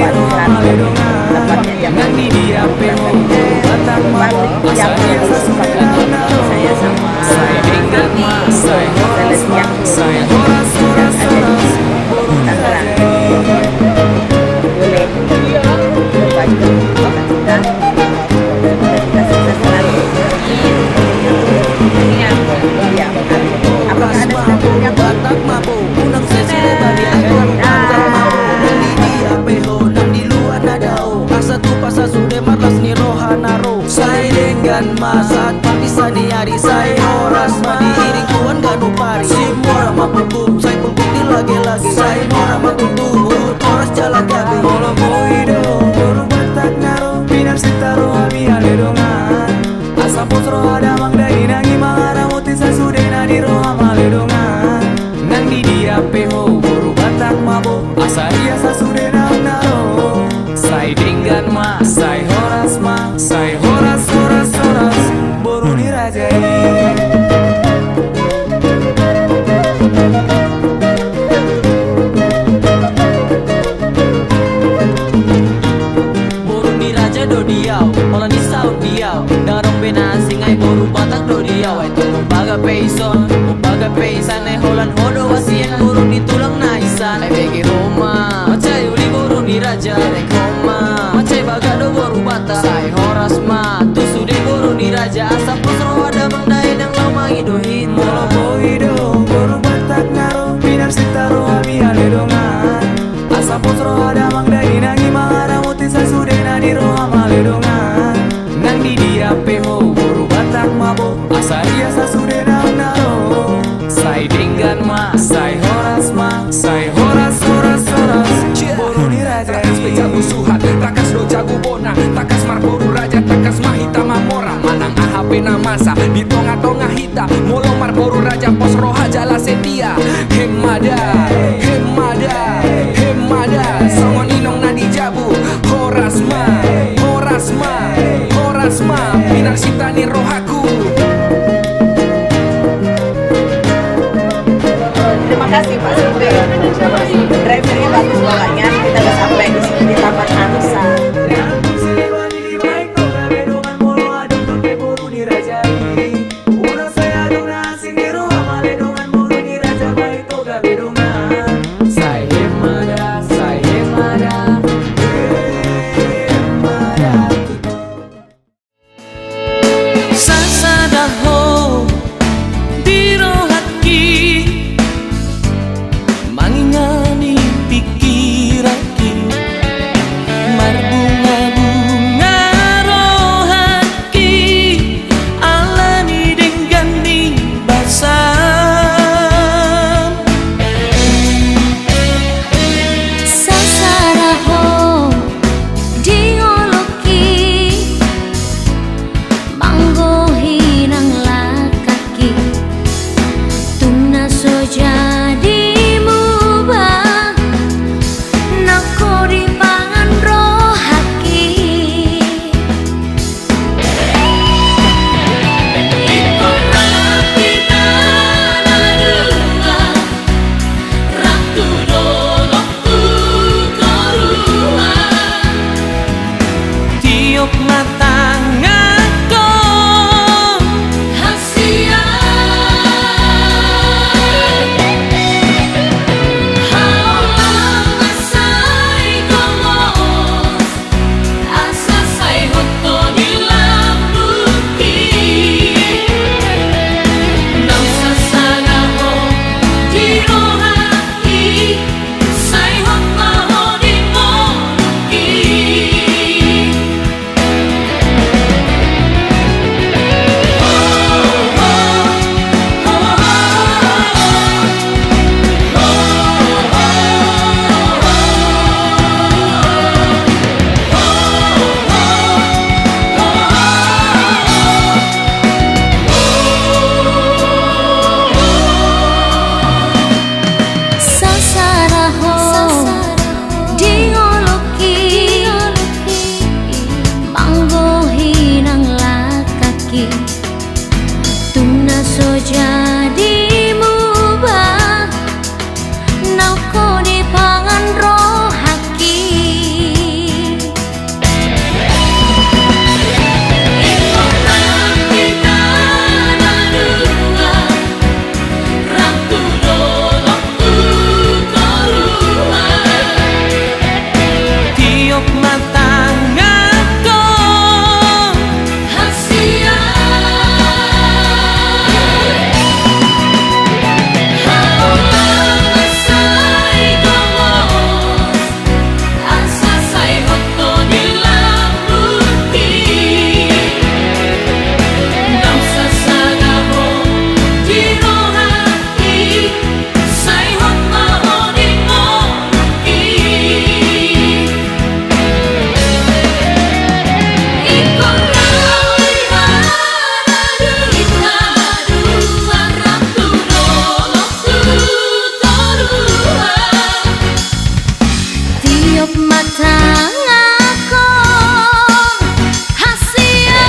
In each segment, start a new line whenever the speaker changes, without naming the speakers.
Tepatnya jam saya sama Celestian yang ada di Tangerang. Boleh berbagi cita-cita dan kita sukses selalu. Iya. Apakah ada selanjutnya?
Saya dengan masa bisa di hari saya horas madi iring tuan ganu pari simura mapulbub saya pulbub di lagi-lagi saya mora matutubut horas jalan gabi
Molo boido boru batak naro pinar sitaro abi aledongan asam potro ada mang dai nangi mangara muti sasudena di roha maledongan nang di dia peho boru batak mabo asaria sasudena naro sai dengan ma sai horas horas boru dirajai.
do diau, holan di saut diau darong bena singai boru batak do diau itu baga peison baga peisan holan hodo wasien boru di tulang naisan begi Roma macai uli boru di raja koma macai baga do boru batak sai horas ma tu sude boru di raja asap posro ada mangdai yang lama idohin
Molo boido boru batak naro pinar sitaro abi aledongan asap potro ada mangdai nangi mangara muti sasudena di roha maledongan nang di dia peho boru batak mabo asaria sasudena naro sai dengan ma sai horas boru dirajai.
Takas beja musuhan, takas do jago bona, takas mar boru raja, takas mahita mamora, manang AHP na masa di tonga-tonga hita, molo mar boru raja pos roha jala setia, hemada, songon inong na di jabu, horas ma, minar sitani rohaku.
Terima kasih Pak Sute. Drivernya bagus banget. Kita udah sampai di sini di Taman Angsa.
Uno saya dona singero amale dongan boru di raja baik toga bedongan.
tiup mata ngaku hasia tiup mata ngakon hasia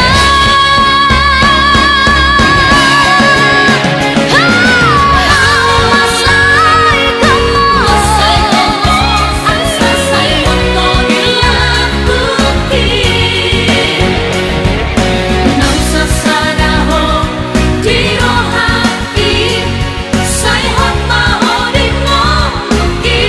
asai hoto dilakuti nang sasadaho dirohati sai hoto dingomuki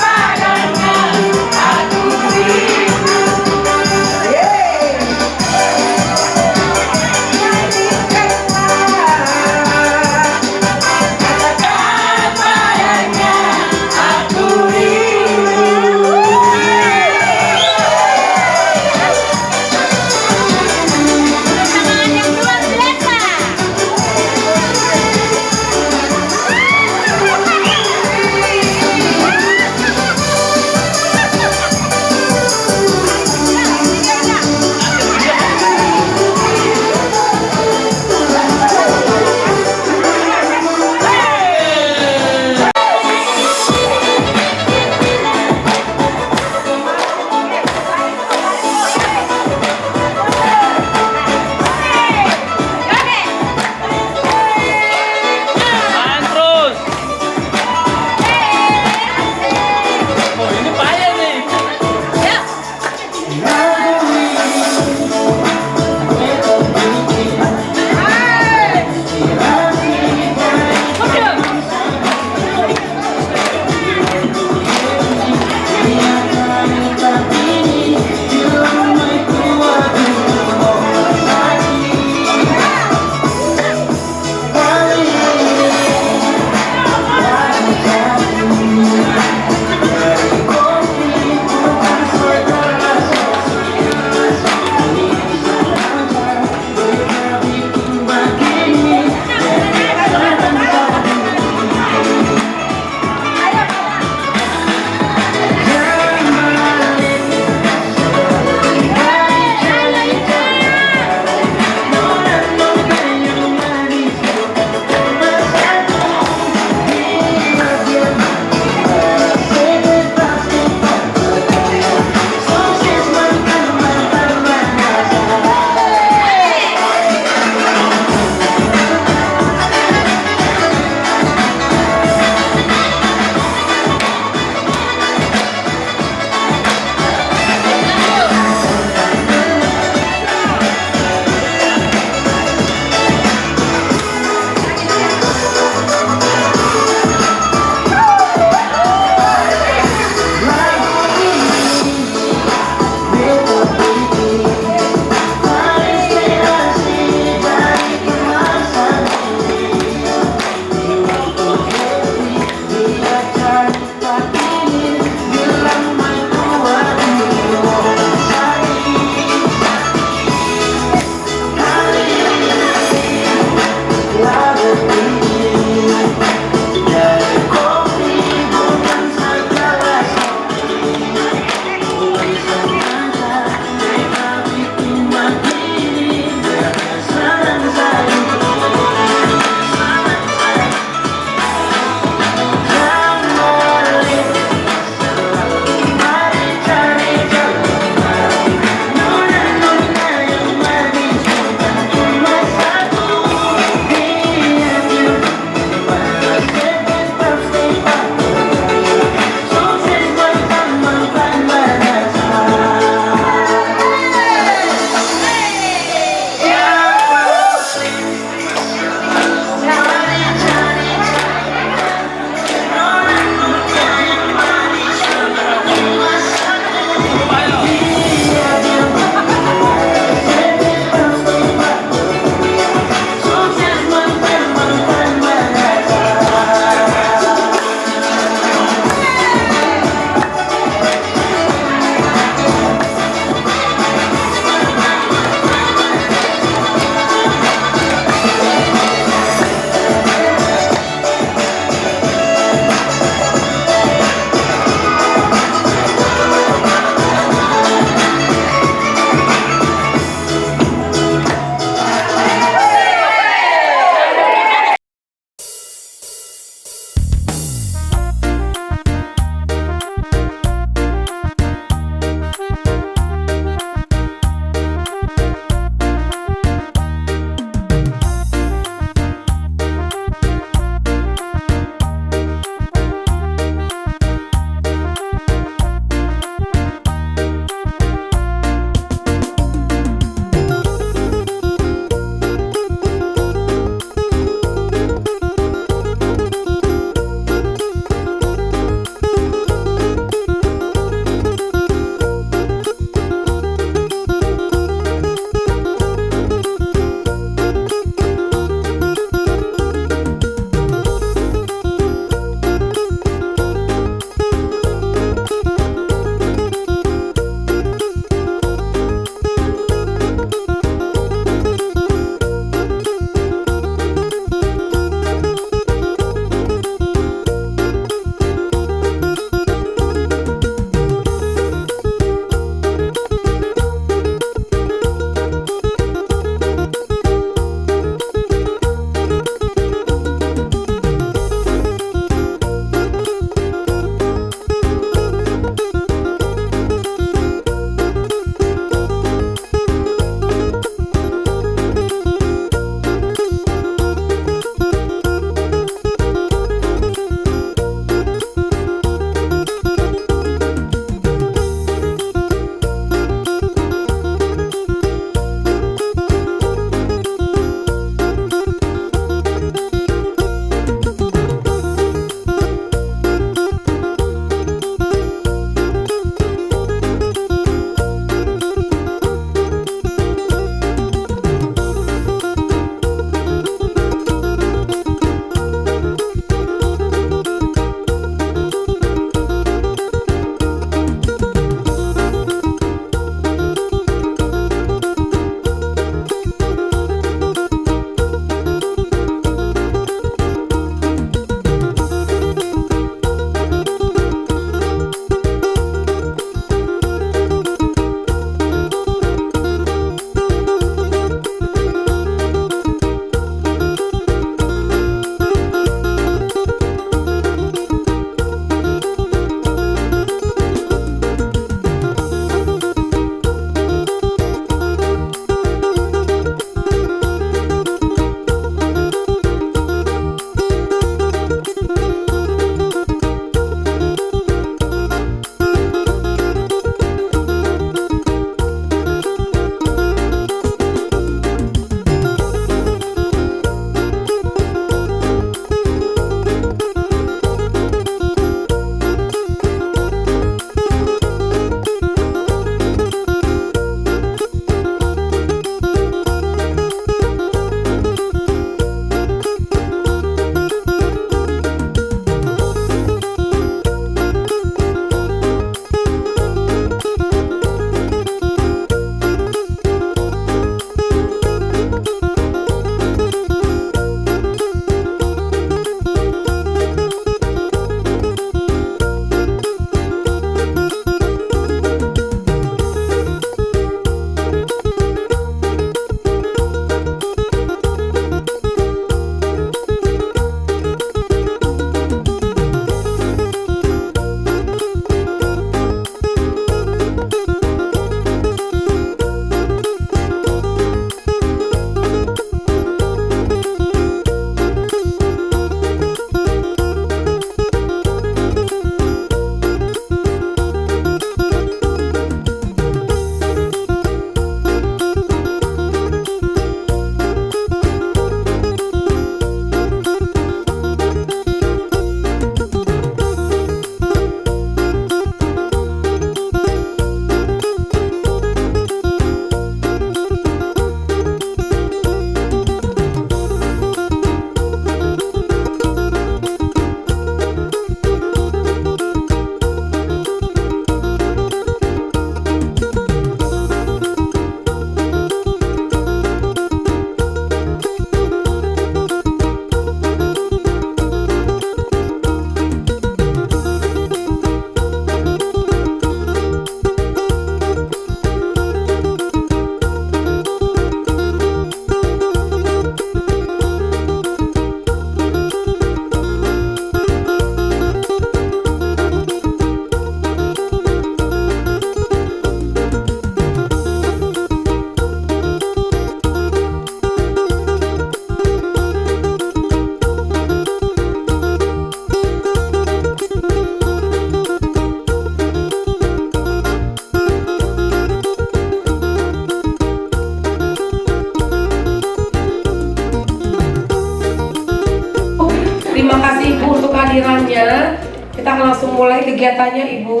kegiatannya Ibu?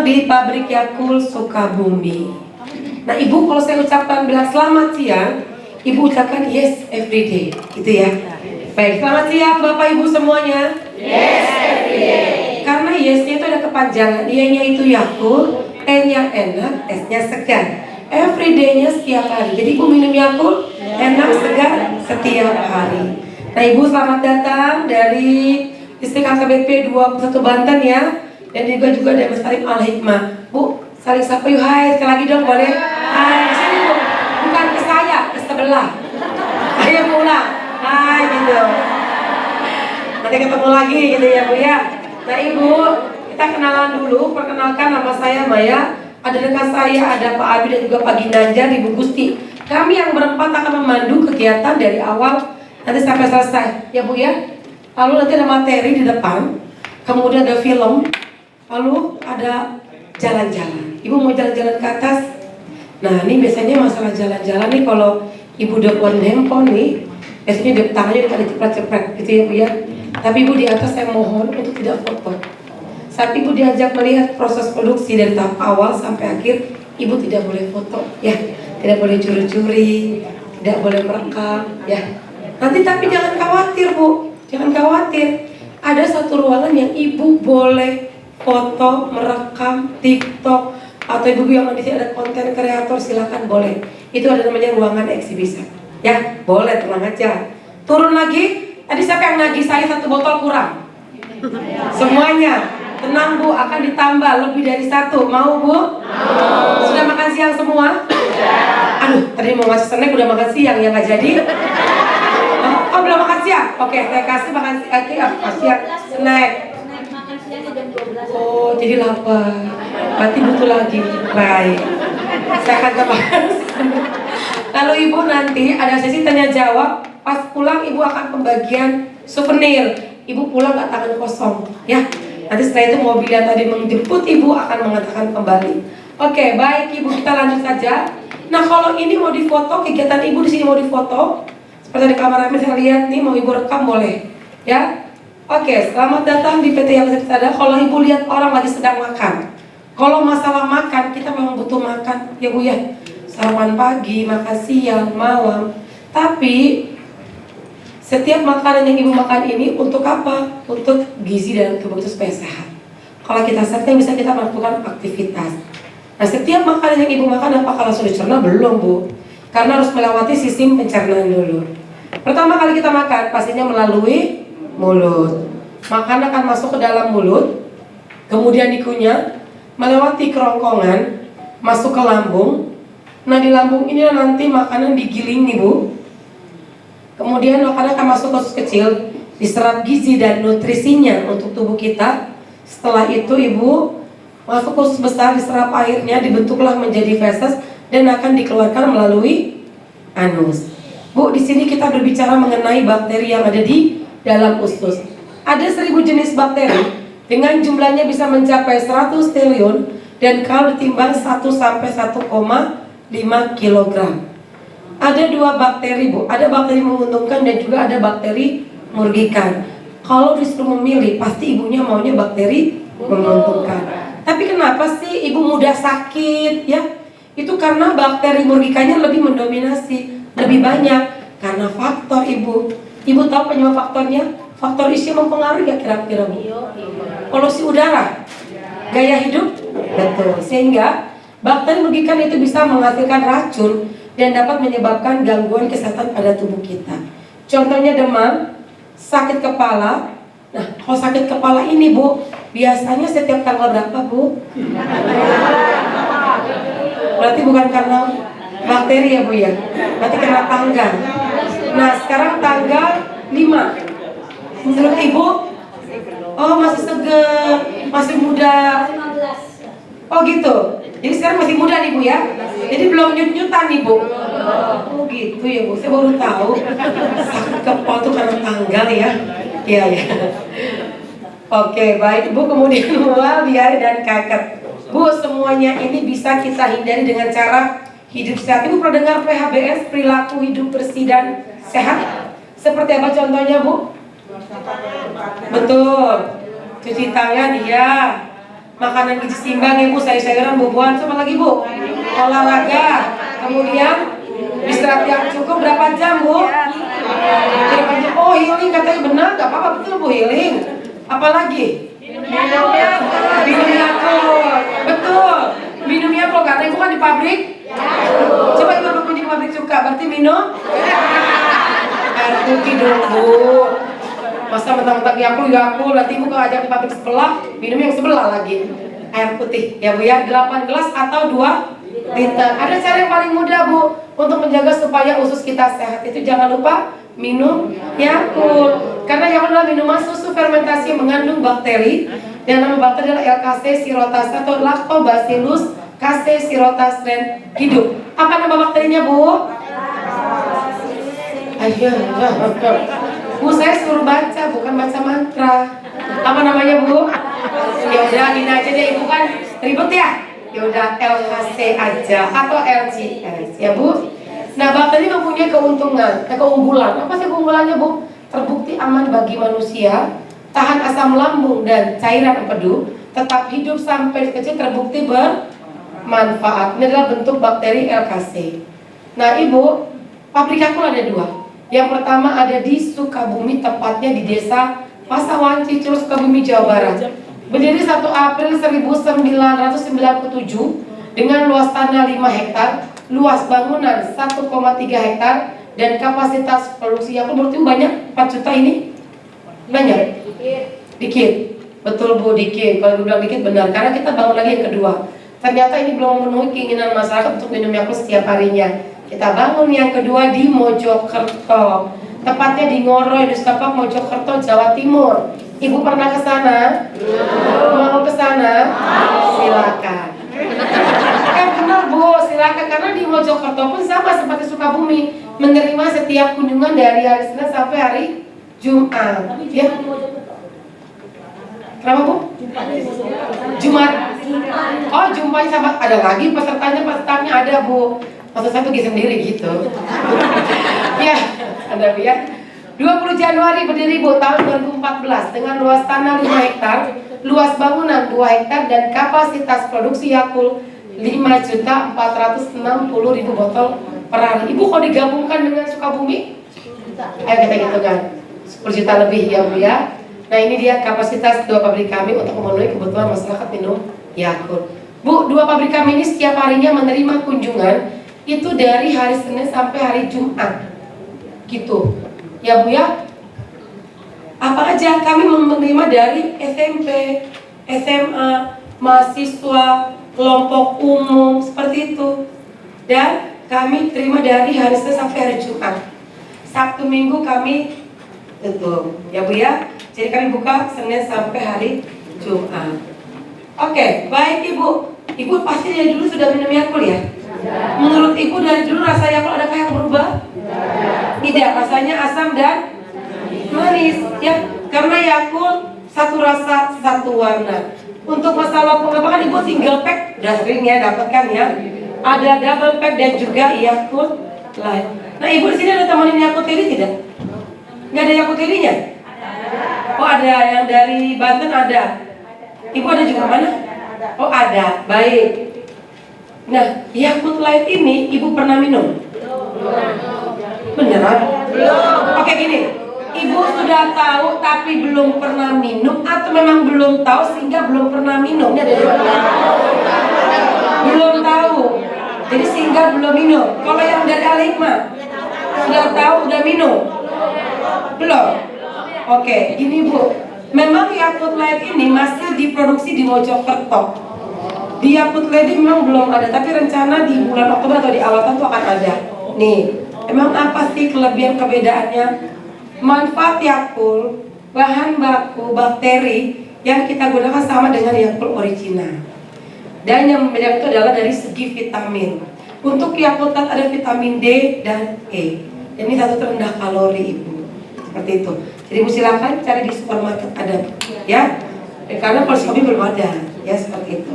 Di pabrik Yakult Sukabumi. Nah Ibu, kalau saya ucapkan bilang selamat siang, Ibu ucapkan yes every day, gitu ya. Baik, selamat siang Bapak Ibu semuanya. Yes every day. Karena yesnya itu ada kepanjangan, Y-nya itu Yakult, N-nya enak, S-nya segar. Every day-nya setiap hari. Jadi Ibu minum Yakult enak, segar setiap hari. Nah Ibu, selamat datang dari distrik AKBP 21 Banten ya. Dan juga ada Mas Arif Al-Hikmah. Bu, saling sapa yuk, hai, sekali lagi dong boleh? Hai, sini Bu, bukan ke saya, ke sebelah. Ayo pulang, hai gitu. Nanti ketemu lagi gitu ya Bu ya. Nah Ibu, kita kenalan dulu. Perkenalkan, nama saya Maya. Ada rekan saya, ada Pak Abi dan juga Pak Ginanjar, Ibu Gusti. Kami yang berempat akan memandu kegiatan dari awal nanti sampai selesai ya Bu ya. Lalu nanti ada materi di depan, kemudian ada film, lalu ada jalan-jalan. Ibu mau jalan-jalan ke atas? Nah ini biasanya masalah jalan-jalan nih, kalau Ibu udah keluarin handphone nih, biasanya tangannya udah cepret-cepret gitu ya Bu ya. Tapi Ibu di atas saya mohon untuk tidak foto. Saat Ibu diajak melihat proses produksi dari tahap awal sampai akhir, Ibu tidak boleh foto ya. Tidak boleh curi-curi, tidak boleh merekam ya. Nanti tapi jangan khawatir Bu, jangan khawatir. Ada satu ruangan yang Ibu boleh foto, merekam, TikTok, atau Ibu yang di sini ada konten kreator, silakan boleh. Itu ada namanya ruangan eksibisi. Ya, boleh, tenang aja. Turun lagi. Tadi siapa yang nagih saya satu botol kurang? Semuanya. Tenang Bu, akan ditambah lebih dari satu. Mau Bu? Mau. Sudah makan siang semua? Sudah. Aduh, tadi mau ngasih snack udah makan siang ya, nggak jadi? Oh, belum makan siang? Oke, saya kasih makan siang snack. Oh, jadi lapar. Berarti butuh lagi. Baik. Saya akan tambahkan. Lalu Ibu nanti ada sesi tanya jawab. Pas pulang Ibu akan pembagian souvenir. Ibu pulang gak tangan kosong, ya. Nanti setelah itu mobil yang tadi menjemput Ibu akan mengatakan kembali. Oke, baik Ibu, kita lanjut saja. Nah, kalau ini mau difoto, kegiatan Ibu di sini mau difoto, seperti di kamera saya lihat nih, mau Ibu rekam boleh, ya. Oke, selamat datang di PT Yang Sada. Kalau Ibu lihat orang lagi sedang makan, kalau masalah makan, kita memang butuh makan, ya Bu ya. Sarapan pagi, makan siang, malam. Tapi setiap makanan yang Ibu makan ini untuk apa? Untuk gizi dan tubuh itu supaya sehat. Kalau kita sehat bisa kita melakukan aktivitas. Nah, setiap makanan yang Ibu makan apakah langsung dicerna? Belum Bu, karena harus melewati sistem pencernaan dulu. Pertama kali kita makan pastinya melalui mulut. Makanan akan masuk ke dalam mulut, kemudian dikunyah, melewati kerongkongan, masuk ke lambung. Nah di lambung ini nanti makanan digiling nih Bu. Kemudian makanan akan masuk ke usus kecil, diserap gizi dan nutrisinya untuk tubuh kita. Setelah itu Ibu masuk ke usus besar, diserap airnya, dibentuklah menjadi feses dan akan dikeluarkan melalui anus. Bu, di sini kita berbicara mengenai bakteri yang ada di dalam usus. Ada 1000 jenis bakteri dengan jumlahnya bisa mencapai 100 triliun dan kalau ditimbang 1 sampai 1,5 kg. Ada 2 bakteri Bu, ada bakteri menguntungkan dan juga ada bakteri merugikan. Kalau disuruh memilih, pasti ibunya maunya bakteri menguntungkan. Tapi kenapa sih ibu mudah sakit ya? Itu karena bakteri merugikannya lebih mendominasi, lebih banyak. Karena faktor Ibu tahu penyebab faktornya? Faktor isi mempengaruhi ya kira-kira Bu? Polusi udara, gaya hidup, betul. Sehingga bakteri merugikan itu bisa menghasilkan racun dan dapat menyebabkan gangguan kesehatan pada tubuh kita. Contohnya demam, sakit kepala. Nah, kalau sakit kepala ini Bu, biasanya setiap tanggal berapa Bu? Berarti bukan karena bakteri ya Bu ya? Berarti karena tanggal. Nah, sekarang tanggal 5. Menurut Ibu, oh masih seger, masih muda. Oh gitu. Jadi sekarang masih muda nih Bu ya. Jadi belum nyut-nyutan nih Bu. Oh gitu ya Bu. Saya baru tahu sakit kepala itu karena tanggal ya. Iya ya. Oke baik Bu. Kemudian mual, diare dan kaket. Bu, semuanya ini bisa kita hindari dengan cara hidup sehat. Ibu pernah dengar PHBS, perilaku hidup bersih dan sehat? Seperti apa contohnya Bu? Betul. Cuci tangan, iya. Makanan gizi seimbang ibu, sayur-sayuran, buah-buahan, apa lagi bu? Olahraga. Kemudian istirahat yang cukup berapa jam bu? Berapa jam? Oh healing katanya benar, gak apa-apa, betul bu, healing. Apalagi? Minum Yakult. Betul. Minum Yakult karena ibu kan di pabrik. Coba ibu berkunjung di pabrik suka, berarti minum air putih dong bu. Masa mentang-mentang Yakult, nanti ibu kalau ajak di pabrik sebelah, minum yang sebelah lagi. Air putih ya bu ya, 8 gelas atau 2 liter. Ada cara yang paling mudah bu untuk menjaga supaya usus kita sehat, itu jangan lupa minum Yakult. Karena Yakult adalah minuman susu fermentasi yang mengandung bakteri, yang nama bakteri adalah LKC sirotasa atau Lactobacillus casei-shirota strain hidup. Apa nama bakterinya bu? Ayo, bu saya suruh baca, bukan baca mantra. Apa namanya bu? Ya udah ini aja deh, ibu kan ribet ya. Ya udah LKC aja atau LCS ya bu. Nah bakteri mempunyai keunggulan. Apa sih keunggulannya bu? Terbukti aman bagi manusia, tahan asam lambung dan cairan empedu, tetap hidup sampai kecil, terbukti bermanfaat. Ini adalah bentuk bakteri LKC. Nah ibu, pabrik Yakult ada 2. Yang pertama ada di Sukabumi, tepatnya di desa Pasawan Cicur, Sukabumi, Jawa Barat. Berdiri 1 April 1997 dengan luas tanah 5 hektar, luas bangunan 1,3 hektar, dan kapasitas produksi Yakult berarti banyak. 4 juta ini banyak? Dikit. Betul bu, dikit. Kalau bilang dikit benar, karena kita bangun lagi yang kedua. Ternyata ini belum memenuhi keinginan masyarakat untuk minum Yakult setiap harinya. Kita bangun yang kedua di Mojokerto, tepatnya di Ngoro, Industapak, Mojokerto, Jawa Timur. Ibu pernah ke sana? Mau ke sana? Silakan. Benar bu, silakan, karena di Mojokerto pun sama seperti Sukabumi, menerima setiap kunjungan dari hari Senin sampai hari Jumat. Ya. Kenapa bu? Jumat. Oh Jumat sahabat, ada lagi pesertanya ada bu. Maksud saya pergi sendiri gitu. Ya, ada ya. 20 Januari berdiri bu tahun 2014 dengan luas tanah 5 hektar, luas bangunan 2 hektar, dan kapasitas produksi Yakult 5.460.000 botol per hari. Ibu kalau digabungkan dengan Sukabumi, ayo kita hitungkan 10 juta lebih ya bu ya. Nah ini dia kapasitas 2 pabrik kami untuk memenuhi kebutuhan masyarakat minum Yakult. Bu, 2 pabrik kami ini setiap harinya menerima kunjungan itu dari hari Senin sampai hari Jumat gitu ya bu ya. Apa aja kami menerima dari SMP, SMA, mahasiswa, kelompok umum seperti itu, dan kami terima dari hari Senin sampai hari Jumat. Sabtu Minggu kami tutup ya bu ya. Jadi kami buka Senin sampai hari Jumat. Oke, baik ibu. Ibu pasti dari dulu sudah minum Yakult ya? Menurut ibu dari dulu rasa Yakult adakah yang berubah? Tidak, rasanya asam dan manis ya. Karena Yakult satu rasa, satu warna. Untuk masalah pengapakan ibu single pack udah sering ya dapatkan ya. Ada double pack dan juga Yakult Light. Nah ibu di sini ada temenin Yakult Teri tidak? Nggak ada Yakult Terinya? Oh ada, yang dari Banten ada. Ibu ada juga mana? Oh ada, baik. Nah, Yakult Light ini ibu pernah minum? Beneran? Oke gini, ibu sudah tahu tapi belum pernah minum, atau memang belum tahu sehingga belum pernah minum? Ini ada dua. Belum tahu, jadi sehingga belum minum. Kalau yang dari Al-Hikmah sudah tahu, udah minum? Belum? Oke, ini bu, memang Yakult Light ini masih diproduksi di Mojokerto. Di Yakult Light ini memang belum ada, tapi rencana di bulan Oktober atau di awal tahun itu akan ada. Nih, emang apa sih kelebihan perbedaannya? Manfaat Yakult, bahan baku bakteri yang kita gunakan sama dengan Yakult original. Dan yang membedakan itu adalah dari segi vitamin. Untuk Yakult Light ada vitamin D dan E. Ini satu terendah kalori ibu. Seperti itu. Jadi ibu silakan cari di supermarket ada, ya. Karena kalau kami belum ada, ya seperti itu.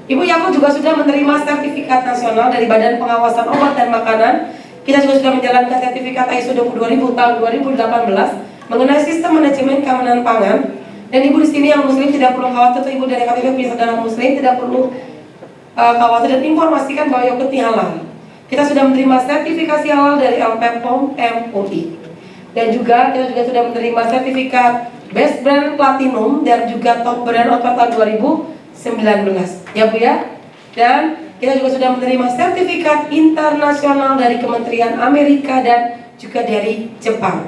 Ibu Yakult juga sudah menerima sertifikat nasional dari Badan Pengawasan Obat dan Makanan. Kita juga sudah menjalankan sertifikat ISO 22000 tahun 2018 mengenai sistem manajemen keamanan pangan. Dan ibu di sini yang muslim tidak perlu khawatir, atau ibu dari KPP punya saudara muslim tidak perlu khawatir dan informasikan bahwa yogurt ini halal. Kita sudah menerima sertifikasi halal dari LPPOM MUI. Dan juga kita juga sudah menerima sertifikat Best Brand Platinum dan juga Top Brand Outlet tahun 2019. Ya Bu ya. Dan kita juga sudah menerima sertifikat internasional dari Kementerian Amerika dan juga dari Jepang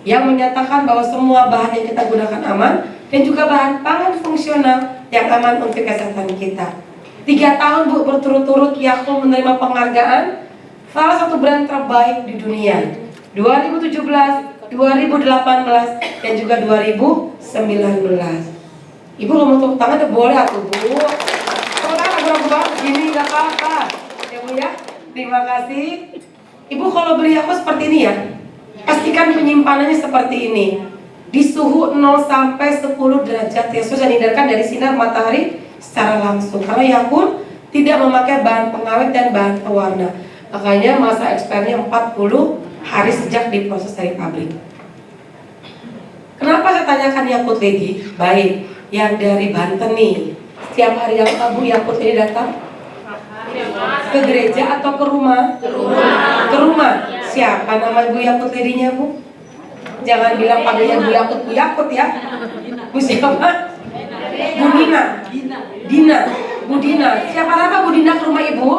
yang menyatakan bahwa semua bahan yang kita gunakan aman dan juga bahan pangan fungsional yang aman untuk kesehatan kita. 3 tahun Bu berturut-turut Yakult menerima penghargaan salah satu brand terbaik di dunia 2017, 2018 dan juga 2019. Ibu kalau mau tepuk tangan boleh atuh Bu. Tepuk tangan agak begini nggak apa-apa ya Bu ya. Terima kasih. Ibu kalau beli Yakult seperti ini ya, pastikan penyimpanannya seperti ini di suhu 0 sampai 10 derajat Celcius dan hindarkan dari sinar matahari secara langsung karena Yakult tidak memakai bahan pengawet dan bahan pewarna. Makanya masa expirednya 40 hari sejak diproses dari pabrik. Kenapa saya tanyakan Yakult Lady? Baik, yang dari Banten nih. Setiap hari yang Bu Yakult Lady datang ke gereja atau ke rumah? Ke rumah. Siapa nama Bu Yakult Lady-nya Bu? Jangan bilang panggilnya Bu Yakult ya. Bu siapa? Bu Dina. Bu Dina. Siapa nama Bu Dina ke rumah Ibu?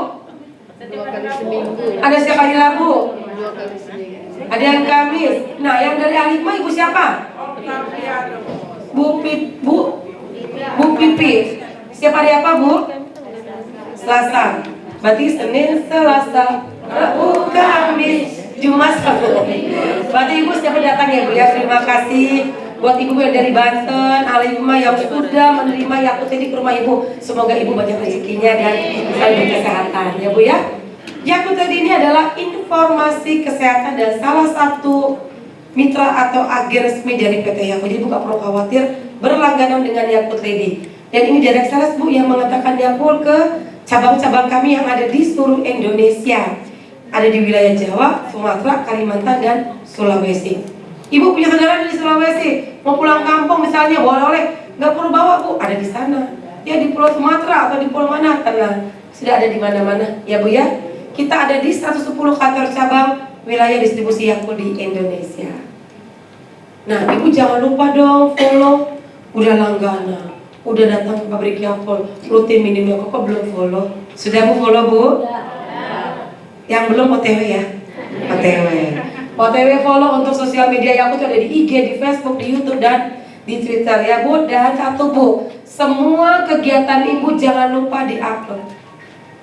2 kali seminggu.
Ada setiap hari Rabu?
2 kali seminggu.
Ada yang Kamis. Nah, yang dari Alikma Ibu siapa? Bu Pipi. Setiap hari apa Bu? Selasa. Berarti Senin, Selasa, Rabu, Kamis, Jumat, Sabtu. Berarti Ibu setiap hari datang ya Bu ya. Terima kasih buat Ibu yang dari Banten, Alikma yang sudah menerima Yakult ini ke rumah Ibu. Semoga Ibu banyak rezekinya dan selalu kesehatan ya Bu ya. Yakult ini adalah informasi kesehatan dan salah satu mitra atau agen resmi dari PT Yakult. Jadi Bu gak perlu khawatir berlangganan dengan Yakult Lady. Dan ini direct sales Bu yang mengatakan Yakult ke cabang-cabang kami yang ada di seluruh Indonesia. Ada di wilayah Jawa, Sumatera, Kalimantan, dan Sulawesi. Ibu punya saudara di Sulawesi, mau pulang kampung misalnya, boleh-boleh, nggak perlu bawa Bu, ada di sana. Ya di Pulau Sumatera atau di Pulau mana, tenang, sudah ada di mana-mana, ya Bu ya. Kita ada di 110 kantor cabang wilayah distribusi Yakult di Indonesia. Nah, Ibu jangan lupa dong follow, udah langganan, udah datang ke pabrik Yakult, rutin minum Yakult, kok belum follow? Sudah Bu follow Bu? Yang belum OTW ya? OTW. OTW follow untuk sosial media Yakult ada di IG, di Facebook, di YouTube, dan di Twitter ya Bu. Dan satu Bu, semua kegiatan Ibu jangan lupa di-upload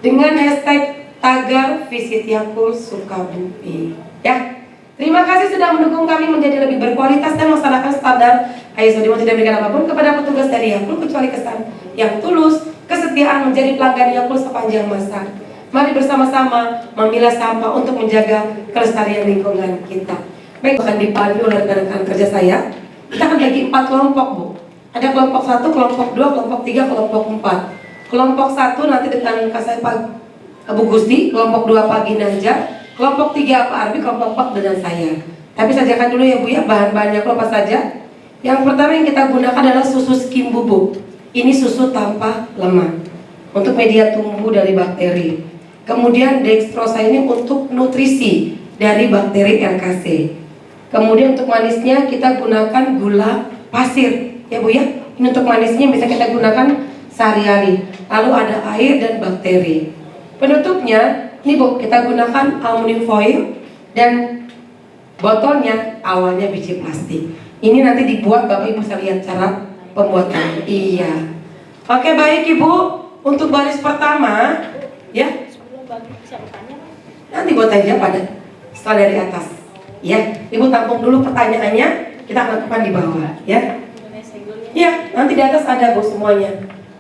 dengan hashtag tagar Visit Yakult Sukabumi ya. Terima kasih sudah mendukung kami menjadi lebih berkualitas dan melaksanakan standar ISO. Tidak berikan apapun kepada petugas dari Yakult kecuali kesan yang tulus, kesetiaan menjadi pelanggan Yakult sepanjang masa. Mari bersama-sama memilah sampah untuk menjaga kelestarian lingkungan kita. Baik, akan dipandu oleh rekan-rekan kerja saya. Kita akan bagi 4 kelompok Bu. Ada kelompok 1, kelompok 2, kelompok 3, kelompok 4. Kelompok 1 nanti dengan kasih Pak Bu Gusti, kelompok 2 Pak Ginanjar, kelompok 3 Pak Arbi, kelompok 4 dengan saya. Tapi sajakan dulu ya Bu ya, bahan-bahannya apa saja. Yang pertama yang kita gunakan adalah susu skim bubuk. Ini susu tanpa lemak untuk media tumbuh dari bakteri. Kemudian dextrosa ini untuk nutrisi dari bakteri RKC. Kemudian untuk manisnya kita gunakan gula pasir ya Bu ya. Ini untuk manisnya bisa kita gunakan sehari-hari. Lalu ada air dan bakteri. Penutupnya ini Bu, kita gunakan aluminium foil dan botolnya awalnya biji plastik. Ini nanti dibuat, Bapak Ibu bisa lihat cara pembuatan. Iya. Oke baik Ibu, untuk baris pertama ya. Nanti buat aja pada setelah dari atas. Ya, Ibu tampung dulu pertanyaannya, kita akan lakukan di bawah ya. Ya, nanti di atas ada Bu semuanya.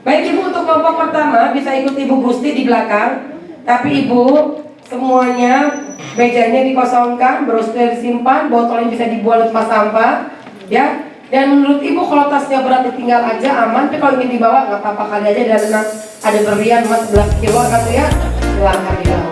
Baik Ibu, untuk kelompok pertama bisa ikut Ibu Gusti di belakang. Tapi Ibu semuanya mejanya dikosongkan, brosur disimpan, botolnya bisa dibuang di tempat sampah ya. Dan menurut Ibu kalau tasnya berat ditinggal aja aman, tapi kalau ingin dibawa nggak apa-apa, kali aja ada berlian emas 11 kilo kan ya, silahkan dibawa.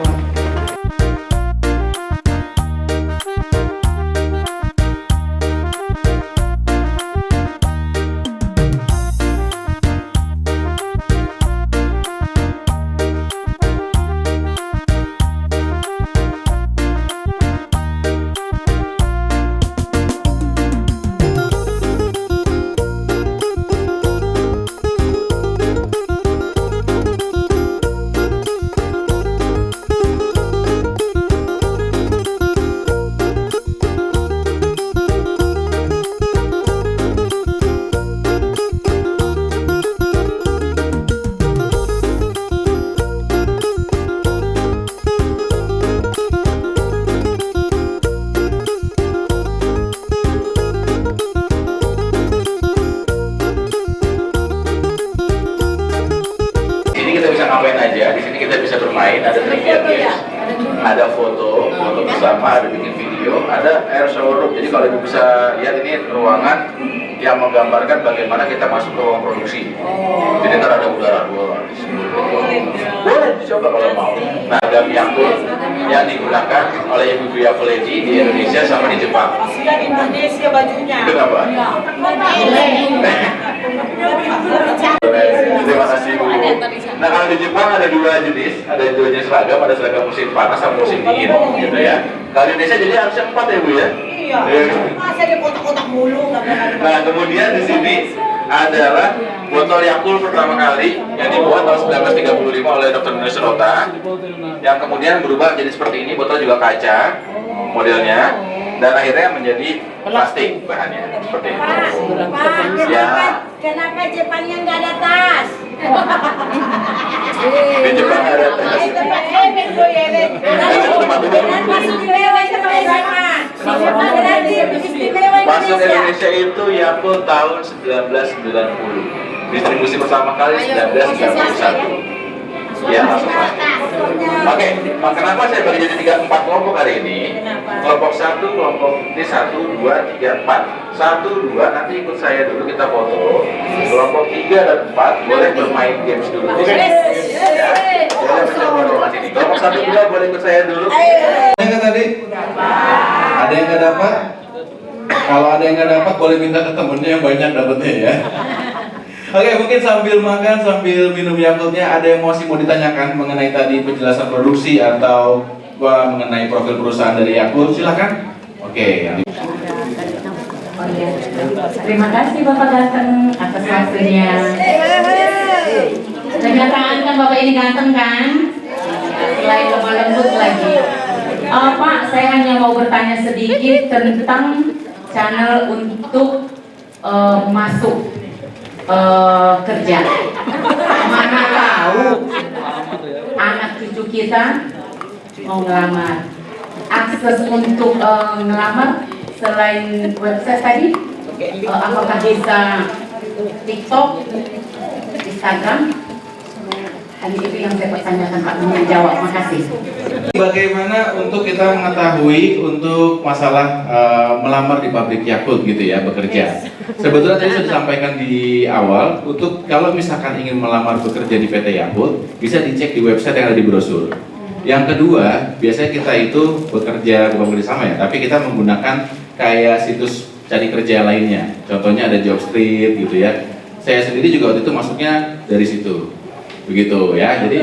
ngapain aja. Di sini kita bisa bermain, ada trivia games, ada foto bersama, ada bikin video, ada air shower room. Jadi kalau ibu bisa lihat ini ruangan yang menggambarkan bagaimana kita masuk ke ruang produksi. Jadi ntar ada udara luar. Boleh dicoba kalau mau. Nah, ada Yakult yang digunakan oleh ibu-ibu Yakult Lady di Indonesia sama di Jepang.
Sudah di Indonesia bajunya.
Kenapa? Terima kasih Bu. Nah, kalau di Jepang ada dua jenis seragam, ada seragam musim panas sama musim dingin, gitu ya. Kalau di Indonesia jadi harusnya 4 ya Bu ya.
Iya. Masa dia kotak-kotak mulu nggak pernah.
Nah, kemudian di sini adalah botol Yakult pertama kali yang dibuat tahun 1935 oleh Dr. Indonesia Rota, yang kemudian berubah jadi seperti ini. Botol juga kaca modelnya, dan akhirnya menjadi plastik bahannya seperti itu. Ya.
Kenapa Jepangnya nggak ada tas?
Di Jepang ada tas. Masuk Indonesia itu Yakult tahun 1990. Distribusi pertama kali 1991. Ya, langsung pasti. Oke, kenapa saya bagi jadi 4 kelompok hari ini? Kelompok 1, kelompok ini 1, 2, 3, 4. 1, 2, nanti ikut saya dulu kita foto. Kelompok 3 dan 4 boleh bermain games dulu. Oke? Ya, boleh mencoba informasi ini. Kelompok 1, 2 boleh ikut saya dulu.
Ada yang tadi? Ada yang nggak dapat? Kalau ada yang nggak dapat boleh minta ke temennya yang banyak dapetnya ya. Oke, mungkin sambil makan, sambil minum Yakultnya, ada yang masih mau ditanyakan mengenai tadi penjelasan produksi atau mengenai profil perusahaan dari Yakult, silakan. Oke.
Terima kasih Bapak datang atas waktunya. Kenyataan kan Bapak ini ganteng kan? Selain lemah lembut lagi. Pak, saya hanya mau bertanya sedikit tentang channel untuk masuk kerja. Mana tahu anak cucu kita mau ngelamar. Akses untuk ngelamar selain website tadi, apakah bisa TikTok, Instagram? Hal itu yang saya pertanyakan Pak menjawab. Makasih.
Bagaimana untuk kita mengetahui untuk masalah melamar di pabrik Yakult gitu ya, bekerja? Sebetulnya tadi sudah disampaikan di awal, untuk kalau misalkan ingin melamar bekerja di PT Yakult, bisa dicek di website yang ada di brosur. Yang kedua, biasanya kita itu bekerja bukan bekerja sama ya, tapi kita menggunakan kayak situs cari kerja lainnya. Contohnya ada Jobstreet gitu ya. Saya sendiri juga waktu itu masuknya dari situ. Begitu ya. Jadi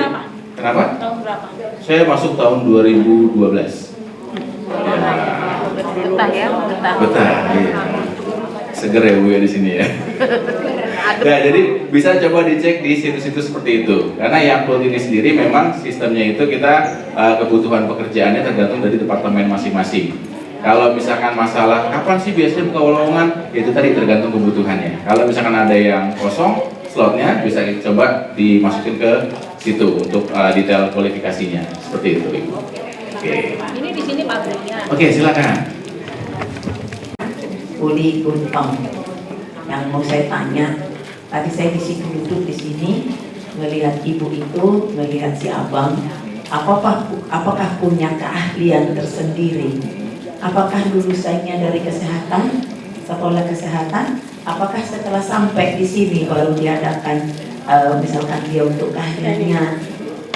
kenapa?
Tahun berapa?
Saya masuk tahun 2012.
Betah ya, betah.
Betah, iya. Seger ya Bu ya di sini ya. Nah, jadi bisa coba dicek di situs-situs seperti itu. Karena Yakult ini sendiri memang sistemnya itu kita kebutuhan pekerjaannya tergantung dari departemen masing-masing. Kalau misalkan masalah kapan sih biasanya buka lowongan, itu tadi tergantung kebutuhannya. Kalau misalkan ada yang kosong slotnya, bisa coba dimasukin ke situ untuk detail kualifikasinya seperti itu Ibu. Oke.
Ini di sini pabriknya.
Oke, silakan.
Uli Guntong. Yang mau saya tanya, tadi saya di situ duduk di sini melihat ibu itu, melihat si abang, apakah punya keahlian tersendiri? Apakah lulusannya dari kesehatan, sekolah kesehatan? Apakah setelah sampai di sini baru diadakan misalkan dia untuk keahliannya,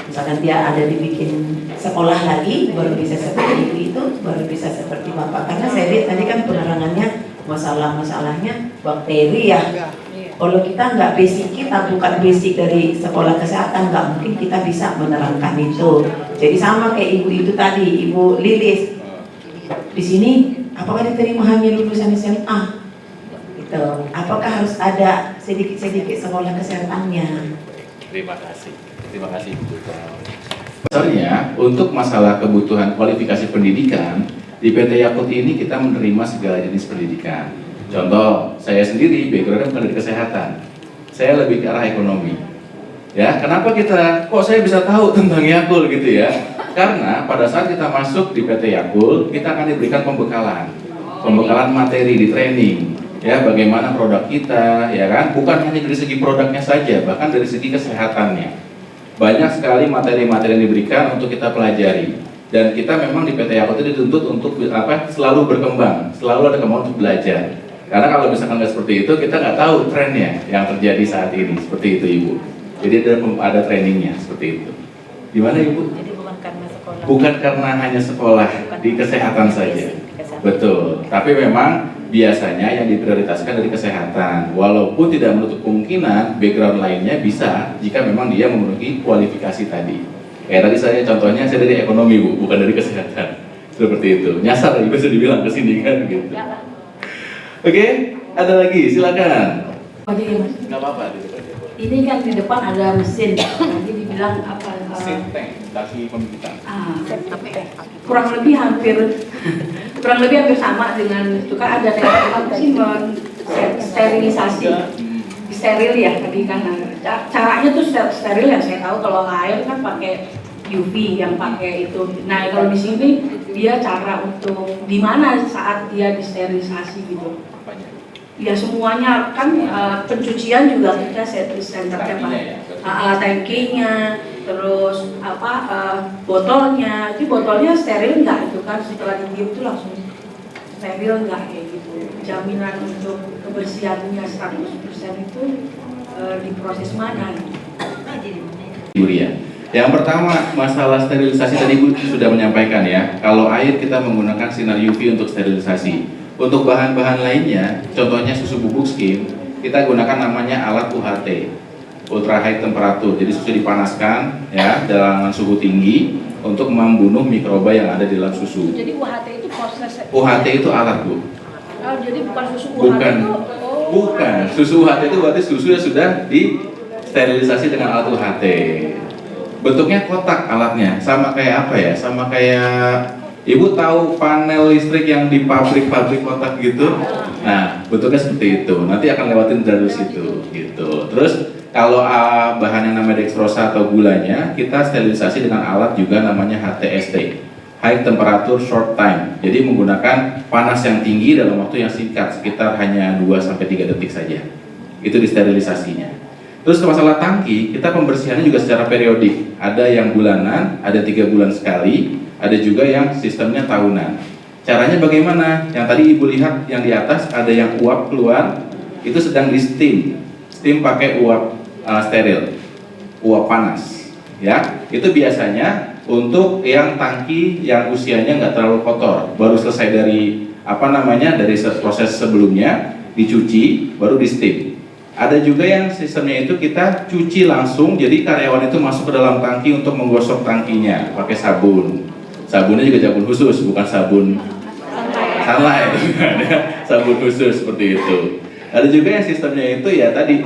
misalkan dia ada dibikin sekolah lagi baru bisa seperti itu baru bisa seperti bapak? Karena saya lihat tadi kan penerangannya masalahnya bakteri ya. Kalau kita nggak basic, kita bukan basic dari sekolah kesehatan, nggak mungkin kita bisa menerangkan itu. Jadi sama kayak ibu itu tadi, Ibu Lilis di sini, apakah diterima hanya lulusan SMA? Gitu. Apakah harus ada sedikit-sedikit sekolah kesehatannya?
Terima kasih Bu. Misalnya untuk masalah kebutuhan kualifikasi pendidikan di PT Yakult ini kita menerima segala jenis pendidikan. Contoh, saya sendiri backgroundnya bukan dari kesehatan, saya lebih ke arah ekonomi. Ya, kenapa kok saya bisa tahu tentang Yakult gitu ya? Karena pada saat kita masuk di PT Yakult, kita akan diberikan pembekalan materi di training. Ya, bagaimana produk kita, ya kan? Bukan hanya dari segi produknya saja, bahkan dari segi kesehatannya. banyak sekali materi-materi yang diberikan untuk kita pelajari. Dan kita memang di PT Yakult itu dituntut untuk selalu berkembang, selalu ada kemauan untuk belajar. Karena kalau misalkan nggak seperti itu, kita nggak tahu trennya yang terjadi saat ini. Seperti itu Ibu. Jadi ada trainingnya seperti itu. Gimana Ibu?
Jadi bukan karena sekolah.
Bukan karena hanya sekolah di kesehatan saja. Betul. Tapi memang biasanya yang diprioritaskan dari kesehatan. Walaupun tidak menutup kemungkinan background lainnya bisa jika memang dia memenuhi kualifikasi tadi. Kayak tadi contohnya saya dari ekonomi Bu, bukan dari kesehatan. Seperti itu. Nyasar Ibu bisa dibilang ke sini kan gitu. Oke, ada lagi, silakan.
Jadi Mas,
Nggak apa-apa.
ini kan di depan ada mesin, jadi dibilang apa?
Mesin tank, tangki pembibitan.
Kurang lebih hampir sama dengan itu kan ada apa sih sterilisasi, steril ya tadi kan. Caranya tuh steril ya, saya tahu kalau air kan pakai UV yang pakai itu. Nah kalau di sini dia cara untuk di mana saat dia disterilisasi gitu. Ya semuanya kan pencucian juga kita senternya Pak, tangkinya, terus botolnya, itu botolnya steril nggak itu kan setelah ditiup itu langsung steril nggak kayak gitu. Jaminan untuk kebersihannya 100% itu diproses mana?
Yuria. Yang pertama masalah sterilisasi tadi Bu sudah menyampaikan ya. Kalau air kita menggunakan sinar UV untuk sterilisasi. Untuk bahan-bahan lainnya, contohnya susu bubuk skim, kita gunakan namanya alat UHT, ultra high temperature. Jadi susu dipanaskan ya dalam suhu tinggi untuk membunuh mikroba yang ada di dalam susu.
Jadi UHT itu proses.
UHT itu alat Bu.
Oh, jadi bukan susu UHT itu.
Bukan. Susu UHT itu berarti susu yang sudah disterilisasi dengan alat UHT. Bentuknya kotak alatnya, sama kayak apa ya? Sama kayak Ibu tahu panel listrik yang di pabrik-pabrik kotak gitu? Nah, bentuknya seperti itu. Nanti akan lewatin dari situ, gitu. Terus kalau bahan yang namanya dextrosa atau gulanya, kita sterilisasi dengan alat juga namanya HTST, High Temperature Short Time. Jadi menggunakan panas yang tinggi dalam waktu yang singkat, sekitar hanya 2-3 detik saja. Itu disterilisasinya. Terus ke masalah tangki, kita pembersihannya juga secara periodik. Ada yang bulanan, ada 3 bulan sekali. Ada juga yang sistemnya tahunan. Caranya bagaimana? Yang tadi Ibu lihat yang di atas ada yang uap keluar, itu sedang di steam. Steam pakai uap steril, uap panas. Ya, itu biasanya untuk yang tangki yang usianya nggak terlalu kotor, baru selesai dari dari proses sebelumnya dicuci, baru di steam. Ada juga yang sistemnya itu kita cuci langsung, jadi karyawan itu masuk ke dalam tangki untuk menggosok tangkinya pakai sabun. Sabunnya juga sabun khusus, bukan sabun sunlight, sabun khusus seperti itu. Ada juga yang sistemnya itu ya tadi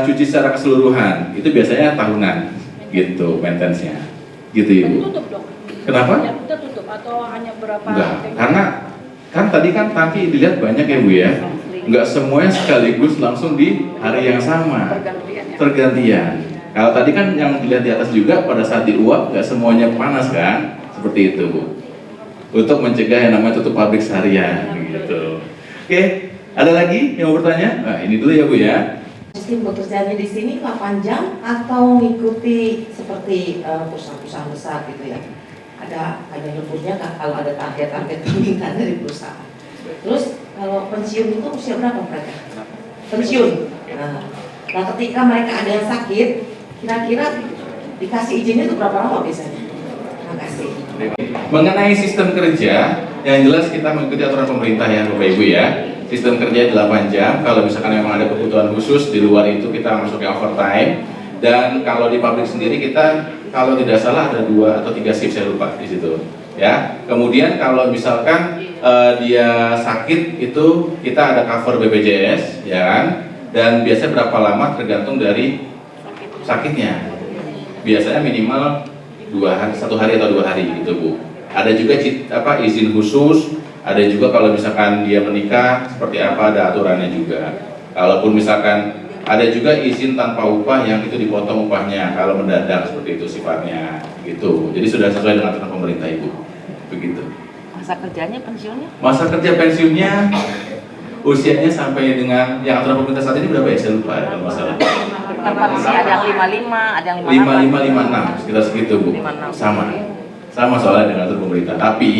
cuci secara keseluruhan, itu biasanya tahunan, gitu maintenance-nya, gitu Ibu.
Tutup dong.
Kenapa?
Ya, kita tutup atau hanya berapa?
Enggak, karena kan tadi kan tangki dilihat banyak ya Bu ya, nggak semuanya sekaligus langsung di hari yang sama, tergantian. Kalau tadi kan yang dilihat di atas juga pada saat diuap nggak semuanya panas kan? Seperti itu Bu, untuk mencegah yang namanya tutup pabrik seharian gitu. Oke, ada lagi yang mau bertanya? Nah ini dulu ya Bu ya.
Sistem bekerjanya di sini 8 jam atau mengikuti seperti perusahaan-perusahaan besar gitu ya? Ada lemburnya kah kalau ada target-target permintaan dari perusahaan? Terus kalau pensiun itu usia berapa mereka? Pensiun. Nah ketika mereka ada yang sakit, kira-kira dikasih izinnya itu berapa lama biasanya? Terima kasih.
Mengenai sistem kerja, yang jelas kita mengikuti aturan pemerintah ya Bapak Ibu ya. Sistem kerja 8 jam, kalau misalkan memang ada kebutuhan khusus di luar itu kita masuknya overtime. Dan kalau di pabrik sendiri kita kalau tidak salah ada 2 atau 3 shift, saya lupa di situ ya. Kemudian kalau misalkan dia sakit itu kita ada cover BPJS ya kan. Dan biasanya berapa lama tergantung dari sakitnya. Biasanya minimal 1 hari atau 2 hari gitu Bu. Ada juga izin khusus, ada juga kalau misalkan dia menikah seperti apa, ada aturannya juga. Kalaupun misalkan ada juga izin tanpa upah yang itu dipotong upahnya kalau mendadak seperti itu sifatnya gitu. Jadi sudah sesuai dengan aturan pemerintah Ibu. Begitu.
Masa kerjanya, pensiunnya?
Masa kerja pensiunnya usianya sampai dengan yang aturan pemerintah saat ini berapa ya? Saya lupa ya kalau masalah.
sih ada yang 55, ada yang 58.
5556 sekitar segitu Bu.
56.
Sama soalnya dengan atur pemerintah. Tapi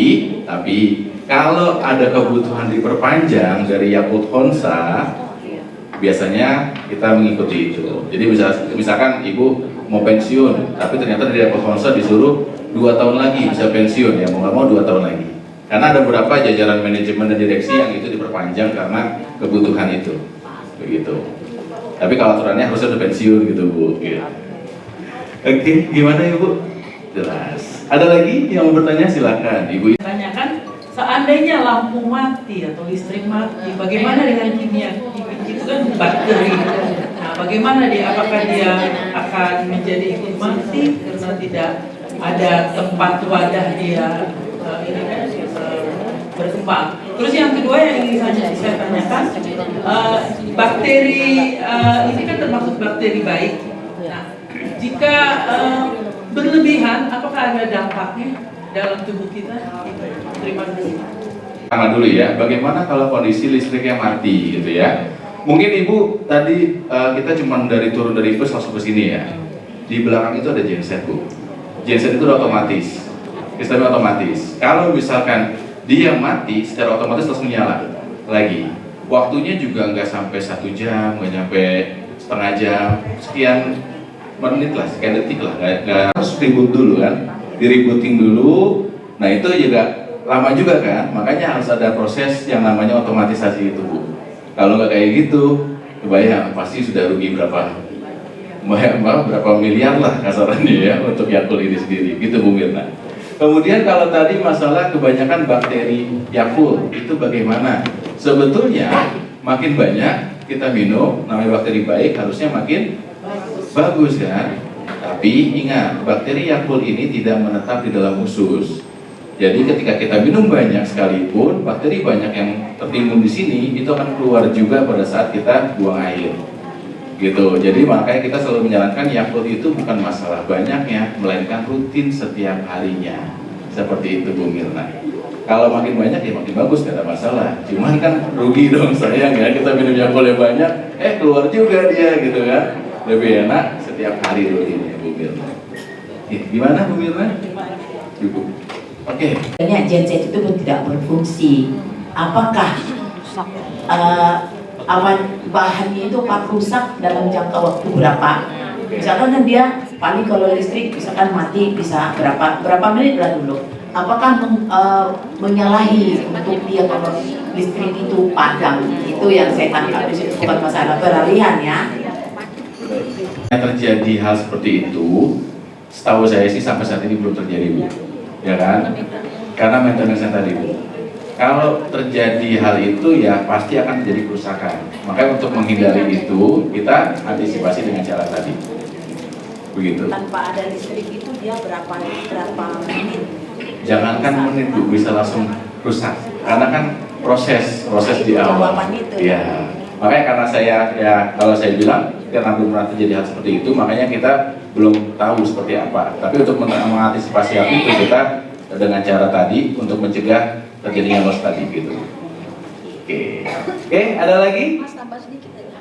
kalau ada kebutuhan diperpanjang dari Yakult Honsa, biasanya kita mengikuti itu. Jadi misalkan ibu mau pensiun, tapi ternyata dari Yakult Honsa disuruh 2 tahun lagi bisa pensiun, ya mau nggak mau 2 tahun lagi. Karena ada beberapa jajaran manajemen dan direksi yang itu diperpanjang karena kebutuhan itu, begitu. Tapi kalau aturannya harusnya udah pensiun gitu Bu. Gitu. Oke, gimana Ibu? Jelas. Ada lagi yang mau bertanya, silakan Ibu.
Tanyakan, seandainya lampu mati atau listrik mati, bagaimana dengan kimia? Itu kan bakteri. Nah, bagaimana dia? Apakah dia akan menjadi ikut mati karena tidak ada tempat wadah dia berkembang? Terus yang kedua yang ingin saya tanyakan, bakteri ini kan termasuk bakteri baik. Nah, jika berlebihan, apakah ada dampaknya dalam tubuh kita? Terima kasih.
Pertama dulu ya, bagaimana kalau kondisi listriknya mati gitu ya? Mungkin Ibu tadi kita cuma turun dari bus langsung ke sini ya. Di belakang itu ada genset Bu. Genset itu udah otomatis, sistemnya otomatis. Kalau misalkan dia mati, secara otomatis langsung nyala lagi. Waktunya juga nggak sampai 1 jam, nggak sampai setengah jam, sekian menit lah, sekian detik lah, nggak harus ribut dulu kan, diributin dulu. Nah itu juga lama juga kan, makanya harus ada proses yang namanya otomatisasi itu Bu. Kalau nggak kayak gitu, kebayang pasti sudah rugi berapa miliar lah kasarannya ya untuk Yakult ini sendiri, gitu Bu Mirna. Kemudian kalau tadi masalah kebanyakan bakteri Yakult itu bagaimana? Sebetulnya makin banyak kita minum, namanya bakteri baik harusnya makin bagus kan? Tapi ingat, bakteri Yakult ini tidak menetap di dalam usus. Jadi ketika kita minum banyak sekalipun, bakteri banyak yang tertimbun di sini itu akan keluar juga pada saat kita buang air. Gitu. Jadi makanya kita selalu menyarankan Yakult itu bukan masalah banyaknya, melainkan rutin setiap harinya. Seperti itu Bu Mirna. Kalau makin banyak ya makin bagus, gak ada masalah. Cuman kan rugi dong, sayang ya kita minum Yakult yang banyak, keluar juga dia gitu kan. Lebih enak setiap hari rutin ya Bu Mirna. Gimana Bu Mirna? Cukup. Oke.
Sebenarnya genset itu pun tidak berfungsi. Apakah bahannya itu akan rusak dalam jangka waktu berapa? Misalkan kan dia paling kalau listrik misalkan mati bisa berapa menit lah dulu. Apakah menyalahi untuk dia kalau listrik itu padam? Itu yang saya tangkap di situ, bukan masalah peralihan ya.
Yang terjadi hal seperti itu, setahu saya sih sampai saat ini belum terjadi Bu. Ya kan? Karena maintenance tadi Bu. Kalau terjadi hal itu ya pasti akan terjadi kerusakan. Makanya untuk menghindari itu kita antisipasi dengan cara tadi. Begitu.
Tanpa ada listrik itu dia berapa menit?
Jangankan menit Bu, bisa langsung rusak. Karena kan proses di awal. Ya. Makanya karena kalau saya bilang karena belum pernah terjadi hal seperti itu, makanya kita belum tahu seperti apa. Tapi untuk mengantisipasi hal itu kita dengan cara tadi untuk mencegah terjadinya loss tadi gitu. Oke, ada lagi?
Mas tambah sedikit aja.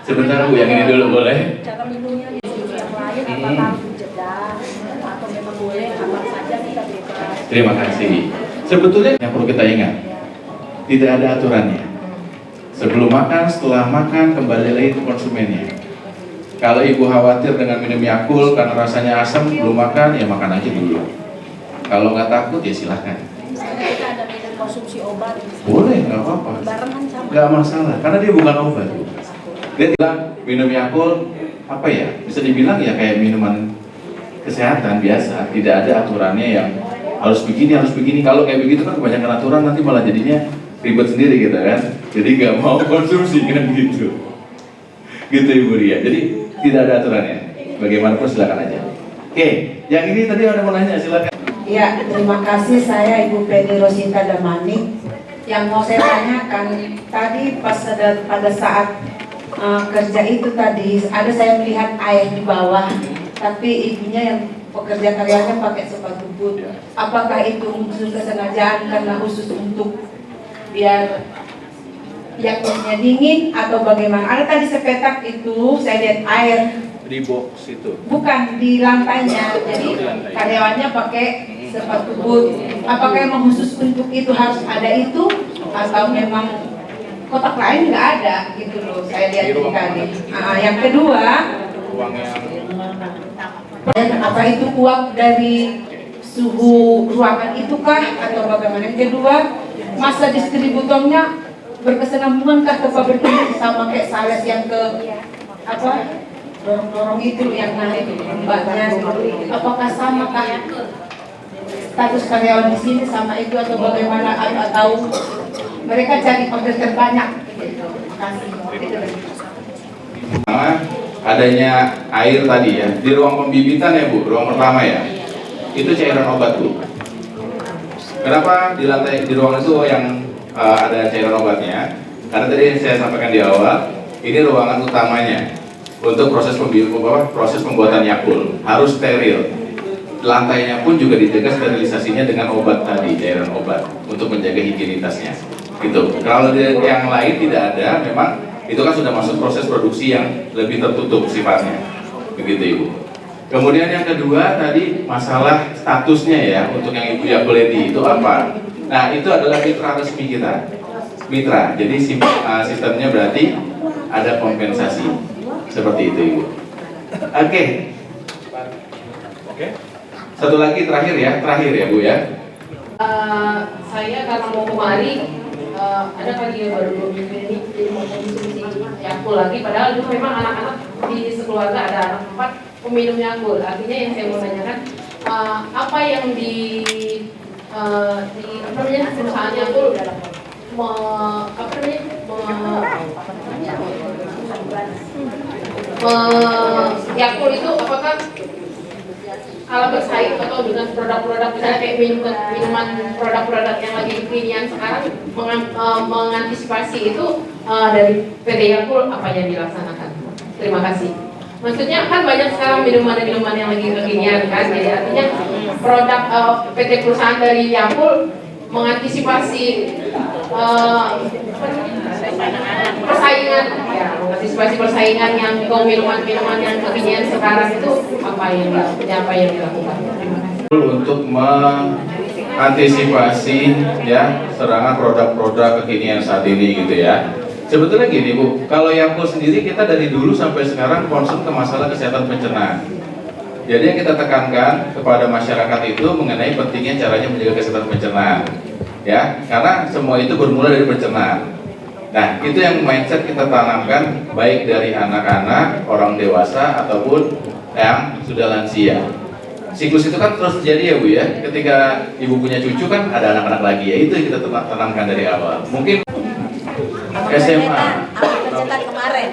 Sebentar Bu, yang ini dulu boleh?
Cara minumnya di susu yang lain apakah jeda atau memang boleh kapan saja kita bebas?
Terima kasih. Sebetulnya yang perlu kita ingat, tidak ada aturannya. Sebelum makan, setelah makan, kembali lagi ke konsumennya. Kalau ibu khawatir dengan minum Yakult karena rasanya asam, belum makan, ya makan aja dulu. Kalau nggak takut, ya silahkan.
Misalnya kita ada minum konsumsi obat.
Boleh, nggak apa-apa.
Barengan sama.
Nggak masalah, karena dia bukan obat. Dia bilang minum Yakult, apa ya? Bisa dibilang ya kayak minuman kesehatan biasa. Tidak ada aturannya yang harus begini, harus begini. Kalau kayak begitu kan kebanyakan aturan nanti malah jadinya ribet sendiri gitu kan. Jadi nggak mau konsumsi kan gitu. Gitu Ibu Ria. Jadi tidak ada aturannya. Bagaimanapun silakan aja. Oke, yang ini tadi ada mau nanya, silakan.
Ya, terima kasih. Saya Ibu Pedi Rosita Damanik. Yang mau saya tanyakan tadi pada saat kerja itu tadi ada saya melihat air di bawah, tapi ibunya yang pekerja karyanya pakai sepatu boot. Apakah itu unsur kesengajaan karena khusus untuk biar Yakultnya dingin atau bagaimana? Ada tadi sepetak itu saya lihat air
Di box itu.
bukan di lantainya, jadi karyawannya pakai sepatu boot. Apakah memang khusus untuk itu harus ada itu atau memang kotak lain nggak ada gitu loh? Saya lihat di tadi. Yang kedua,
Ruang yang
apa itu uap dari suhu ruangan itu kah atau bagaimana? Yang kedua, masa distributornya berkesinambungankah ke pabrik ini sama kayak Sales yang ke apa dorong-dorong itu yang naik mbaknya, apakah sama kah status karyawan di sini sama itu atau bagaimana, atau mereka cari order terbanyak? Terima kasih.
adanya air tadi ya di ruang pembibitan ya Bu, ruang pertama ya, itu cairan obat Bu. Kenapa di lantai di ruangan itu yang ada cairan obatnya? Karena tadi saya sampaikan di awal, ini ruangan utamanya untuk proses pembuatan Yakult harus steril. Lantainya pun juga dijaga sterilisasinya dengan obat tadi, cairan obat untuk menjaga higienitasnya. Gitu. Kalau yang lain tidak ada, memang itu kan sudah masuk proses produksi yang lebih tertutup sifatnya. Begitu Ibu. Kemudian yang kedua tadi masalah statusnya ya untuk yang Ibu Yakuledi itu apa? Nah itu adalah mitra resmi kita, mitra. Jadi sistemnya berarti ada kompensasi seperti itu Ibu. Oke. Satu lagi terakhir ya Bu ya.
Saya karena mau kemari ada kali ya baru 2 minggu ini jadi mau konsumsi Yakult lagi, padahal dulu memang anak-anak di sekeluarga ada anak 4 peminum Yakult. Artinya yang saya mau tanyakan apa yang di apa namanya perusahaan Yakult Yakult itu apakah kalau bersaing atau dengan produk-produk misalnya kayak minuman produk-produk yang lagi kekinian sekarang mengantisipasi itu dari PT Yakult apa yang dilaksanakan? Terima kasih. Maksudnya kan banyak sekarang minuman-minuman yang lagi kekinian kan, jadi artinya produk PT perusahaan dari Yakult mengantisipasi persaingan, ya, mengantisipasi persaingan yang minuman-minuman yang kekinian sekarang itu apa yang dilakukan?
Untuk mengantisipasi ya serangan produk-produk kekinian saat ini gitu ya. Sebetulnya gini Bu, kalau Yakult sendiri kita dari dulu sampai sekarang concern ke masalah kesehatan pencernaan. Jadi yang kita tekankan kepada masyarakat itu mengenai pentingnya caranya menjaga kesehatan pencernaan, ya, karena semua itu bermula dari pencernaan. Nah, itu yang mindset kita tanamkan baik dari anak-anak, orang dewasa ataupun yang sudah lansia. Siklus itu kan terus terjadi ya Bu ya. Ketika Ibu punya cucu kan ada anak-anak lagi ya. Itu yang kita tanamkan dari awal. Mungkin SMA.
Pencetak kemarin.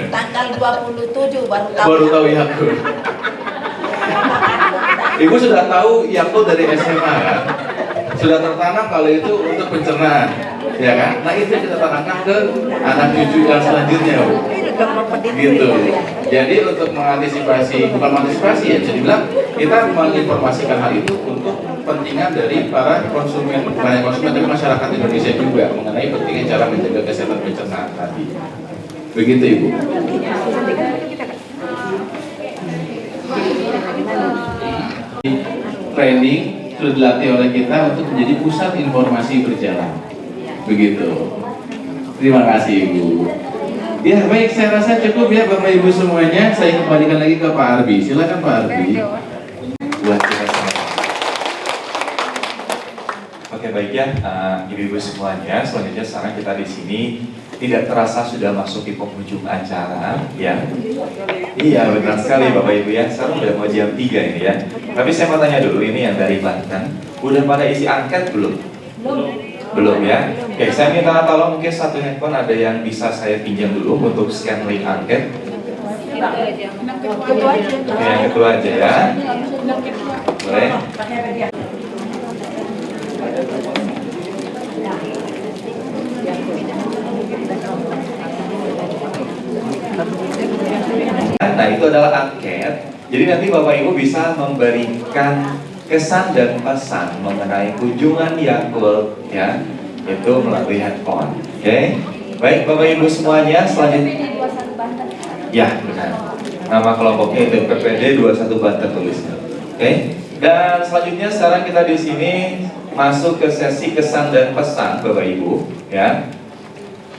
Tanggal 27
baru tahu Yakult. Ibu sudah tahu Yakult dari SMA kan? Sudah tertanam kalau itu untuk pencernaan, ya kan? Nah itu yang kita tanamkan ke anak cucu yang selanjutnya, Bu. Gitu. Jadi untuk mengantisipasi, bukan mengantisipasi ya, bisa dibilang kita menginformasikan hal itu untuk kepentingan dari para konsumen, bukan hanya konsumen tapi masyarakat Indonesia juga mengenai pentingnya cara menjaga kesehatan pencernaan tadi. Begitu Ibu. Training sudah dilatih oleh kita untuk menjadi pusat informasi berjalan. Begitu. Terima kasih Ibu. Ya baik, saya rasa cukup ya Bapak Ibu semuanya. Saya kembalikan lagi ke Pak Arbi. Silakan Pak Arbi. Buat kita semua.
Oke baik ya, ibu-ibu semuanya. Selanjutnya sekarang kita di sini tidak terasa sudah masuk di penghujung acara, ya. Iya benar sekali Bapak Ibu ya. Sekarang udah mau jam 3 ini ya. Tapi saya mau tanya dulu, ini yang dari Banten, udah pada isi angket belum? Belum ya. Oke, saya minta tolong mungkin satu handphone ada yang bisa saya pinjam dulu untuk scan link angket. Oke, yang kedua aja ya. Boleh. Nah itu adalah angket. Jadi nanti Bapak Ibu bisa memberikan kesan dan pesan mengenai kunjungan Yakult ya, itu melalui handphone. Oke. Baik Bapak Ibu semuanya, selanjutnya. Ya benar. Nama kelompoknya itu PPD 21 Banten tulisnya. Oke. Dan selanjutnya sekarang kita di sini masuk ke sesi kesan dan pesan Bapak Ibu, ya.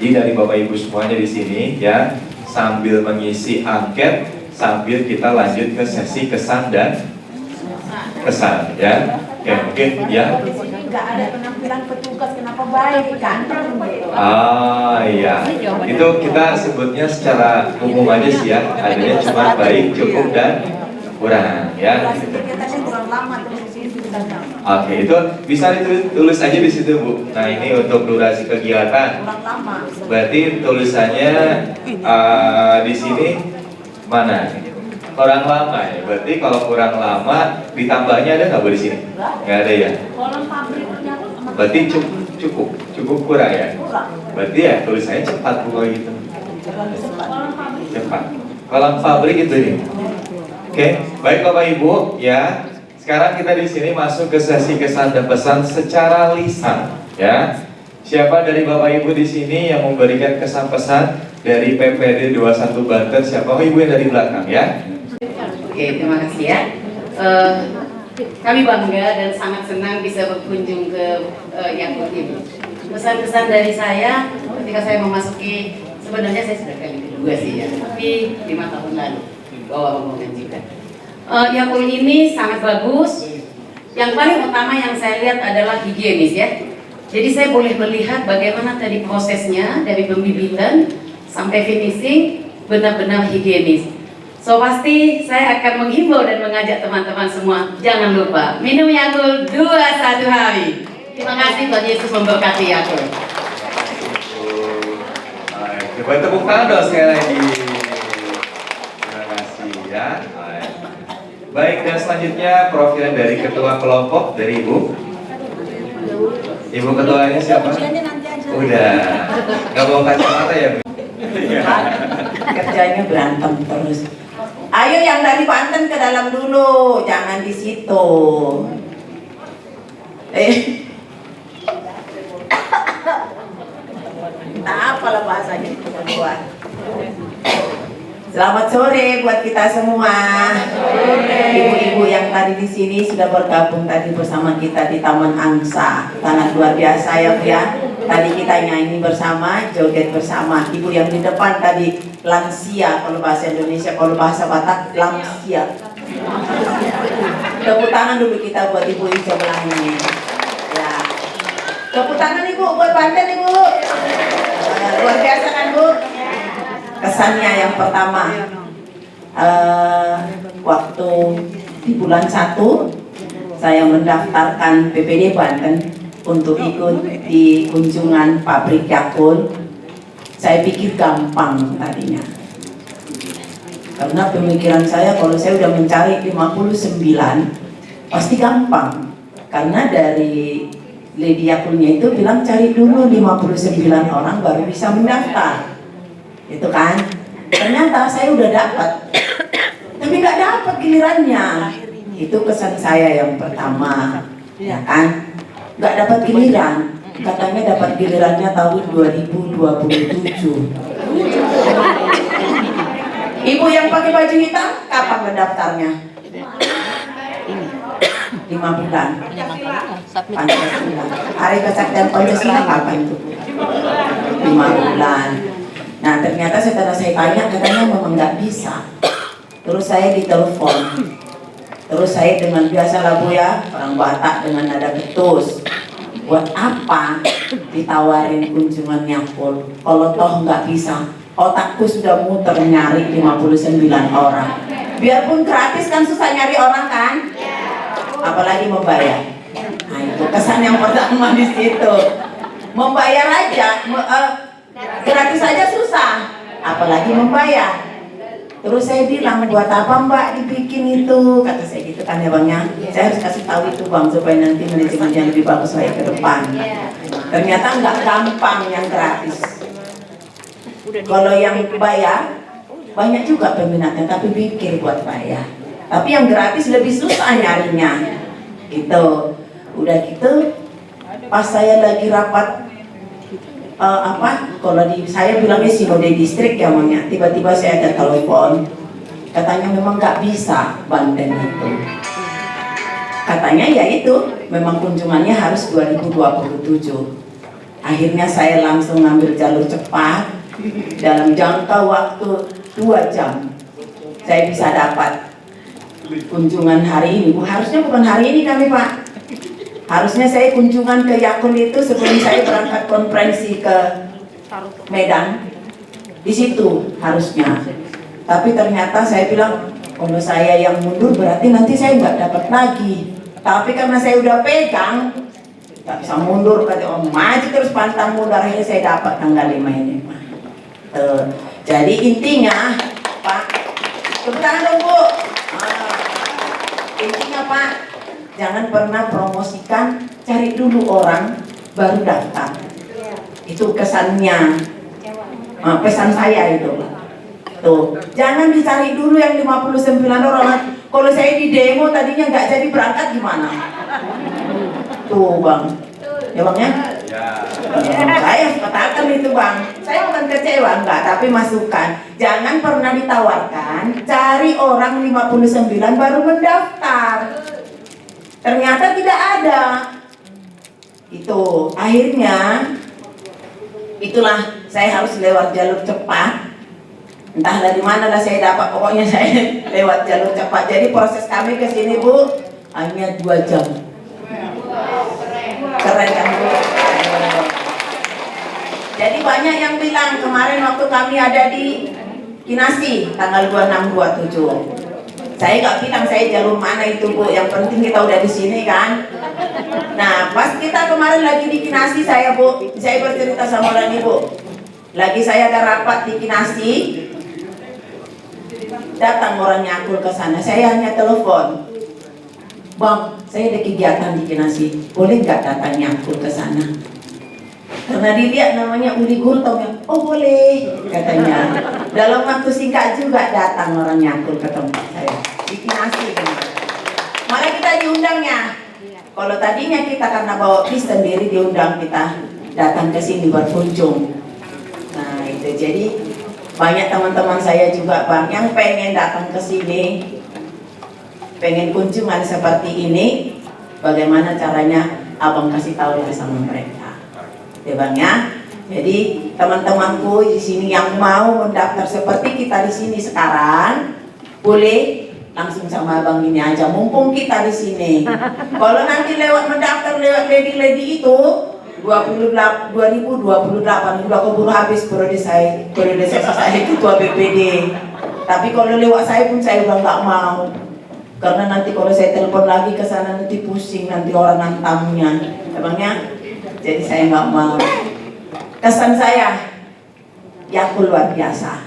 Jadi dari Bapak Ibu semuanya di sini, ya, sambil mengisi angket, sambil kita lanjut ke sesi kesan dan pesan, ya. Oke, mungkin ya.
Di sini nggak ada penampilan petugas, kenapa baik ganteng gitu.
Ah iya, itu kita sebutnya secara umum aja sih ya. Adanya cuma baik, cukup dan kurang, ya.
Kegiatannya kurang lama terus di sini bisa sama.
Oke, itu bisa ditulis aja di situ Bu. Nah ini untuk durasi kegiatan.
Kurang lama.
Berarti tulisannya di sini mana? Kurang lama ya. Berarti kalau kurang lama ditambahnya ada nggak Bu di sini? Nggak ada ya.
Kolam pabriknya
Berarti cukup kurang ya. Berarti ya tulisannya cepat Bu gitu. Cepat. Kolam pabrik itu ini. Oke, baik Bapak Ibu ya. Sekarang kita di sini masuk ke sesi kesan dan pesan secara lisan ya. Siapa dari Bapak Ibu di sini yang memberikan kesan pesan dari PPD 21 Banten? Siapa? Oh Ibu yang dari belakang ya.
Oke, terima kasih ya. Kami bangga dan sangat senang bisa berkunjung ke Yakult ini. Pesan-pesan dari saya ketika saya memasuki, sebenarnya saya sudah kali kedua sih ya, tapi 5 tahun lalu bawa rombongan juga. Yakult ini sangat bagus. Yang paling utama yang saya lihat adalah higienis ya. Jadi saya boleh melihat bagaimana tadi prosesnya dari pembibitan sampai finishing benar-benar higienis. So pasti saya akan menghimbau dan mengajak teman-teman semua, jangan lupa minum Yakult 21 hari. Terima kasih, Tuhan Yesus memberkati Yakult.
Coba tepuk tangan dong sekali lagi. Terima kasih ya. Baik, dan selanjutnya perwakilan dari ketua kelompok dari Ibu. Ibu ketuanya siapa? Udah. Gak mau kacamata ya Bu?
Kerjanya berantem terus. Ayo yang dari Banten ke dalam dulu, jangan di situ. Nah, apalah bahasanya itu buat. Selamat sore buat kita semua. Ibu-ibu yang tadi di sini sudah bergabung tadi bersama kita di Taman Angsa. Sangat luar biasa ya Bu ya. Tadi kita nyanyi bersama, joget bersama. Ibu yang di depan tadi lansia kalau bahasa Indonesia, kalau bahasa Batak lansia. Tepuk tangan dulu kita buat ibu yang sebelahnya. Ya. Tepuk tangan Ibu buat Banten Ibu. Luar biasa kan Bu? Kesannya yang pertama, waktu di bulan 1 saya mendaftarkan PPD Banten untuk ikut di kunjungan pabrik Yakult. Saya pikir gampang tadinya, karena pemikiran saya kalau saya udah mencari 59 pasti gampang, karena dari Lady Yakultnya itu bilang cari dulu 59 orang baru bisa mendaftar. Itu kan, ternyata saya udah dapat, tapi nggak dapat gilirannya. Itu kesan saya yang pertama, ya kan, nggak dapat giliran. Katanya dapat gilirannya tahun 2027. Ibu yang pakai baju hitam kapan mendaftarnya? 5 bulan. Pancasila. Hari Kesaktian Pancasila kapan itu? 5 bulan. Nah ternyata setelah saya tanya, katanya memang nggak bisa. Terus saya ditelepon. Terus saya dengan biasa lah Bu ya, orang Batak dengan nada ketus. Buat apa ditawarin kunjungan Yakult kalau toh nggak bisa? Otakku sudah muter nyari 59 orang. Biarpun gratis kan susah nyari orang kan? Apalagi membayar. Nah itu kesan yang pertama di situ. Membayar aja, gratis aja susah, apalagi membayar. Terus saya bilang, buat apa Mbak dibikin itu? Kata saya gitu kan ya Bang ya. Saya harus kasih tahu itu Bang supaya nanti manajemen yang lebih bagus saya ke depan. Ternyata nggak gampang yang gratis. Kalau yang bayar banyak juga peminatnya, tapi pikir buat bayar. Tapi yang gratis lebih susah nyarinya. Gitu. Udah gitu, pas saya lagi rapat kalau saya bilangnya sinode distrik ya Bang ya, tiba-tiba saya ada telepon, katanya memang nggak bisa Banten itu. Katanya ya itu memang kunjungannya harus 2027. Akhirnya saya langsung ngambil jalur cepat, dalam jangka waktu 2 jam saya bisa dapat kunjungan hari ini. Harusnya bukan hari ini kami Pak, harusnya saya kunjungan ke Yakun itu sebelum saya berangkat konferensi ke Medan, di situ harusnya. Tapi ternyata saya bilang, kalau saya yang mundur berarti nanti saya nggak dapat lagi. Tapi karena saya udah pegang, nggak bisa mundur, kata om maju terus pantang mundur, akhirnya saya dapat tanggal 5 ini Pak. Jadi intinya Pak, tepuk tangan dong Bu. Intinya Pak, jangan pernah promosikan, cari dulu orang baru daftar. Itu kesannya, pesan saya itu. Tuh, jangan dicari dulu yang 59 orang. Kalau saya di demo tadinya nggak jadi berangkat gimana? Tuh Bang, ya Bang ya? Saya katakan itu Bang, saya bukan kecewa enggak, tapi masukan. Jangan pernah ditawarkan, cari orang 59 baru mendaftar. Ternyata tidak ada. Itu akhirnya, itulah saya harus lewat jalur cepat. Entah dari mana lah saya dapat, pokoknya saya lewat jalur cepat. Jadi proses kami ke sini Bu hanya 2 jam. Keren kan Bu? Jadi banyak yang bilang kemarin waktu kami ada di Kinasi tanggal 26-27. Saya nggak bilang saya jalur mana itu Bu, yang penting kita udah di sini kan. Nah pas kita kemarin lagi di Kinasi saya Bu, saya bercerita sama orang Ibu. Lagi saya ada rapat di Kinasi, datang orang Yakul ke sana, saya hanya telepon, Bang, saya ada kegiatan di Kinasi, boleh nggak datang Yakul ke sana? Karena dilihat namanya Uli Gultom, oh boleh, katanya. Dalam waktu singkat juga datang orang Yakul ke tempat saya di Kinasi. Malah kita diundangnya. Kalau tadinya kita karena bawa bis sendiri diundang, kita datang ke sini berkunjung. Nah itu jadi. Banyak teman-teman saya juga Bang yang pengen datang ke sini, pengen kunjungan seperti ini. Bagaimana caranya Abang kasih tahu sama mereka, ya Bang ya. Jadi teman-temanku di sini yang mau mendaftar seperti kita di sini sekarang, boleh langsung sama Abang ini aja. Mumpung kita di sini. Kalau nanti lewat mendaftar lewat lady itu 2028 udah keburu habis periode saya ketua BPD. Tapi kalau lewat saya pun saya udah nggak mau, karena nanti kalau saya telepon lagi ke sana nanti pusing, nanti orang ngantamnya, emangnya. Jadi saya nggak mau. Kesan saya Yakul luar biasa.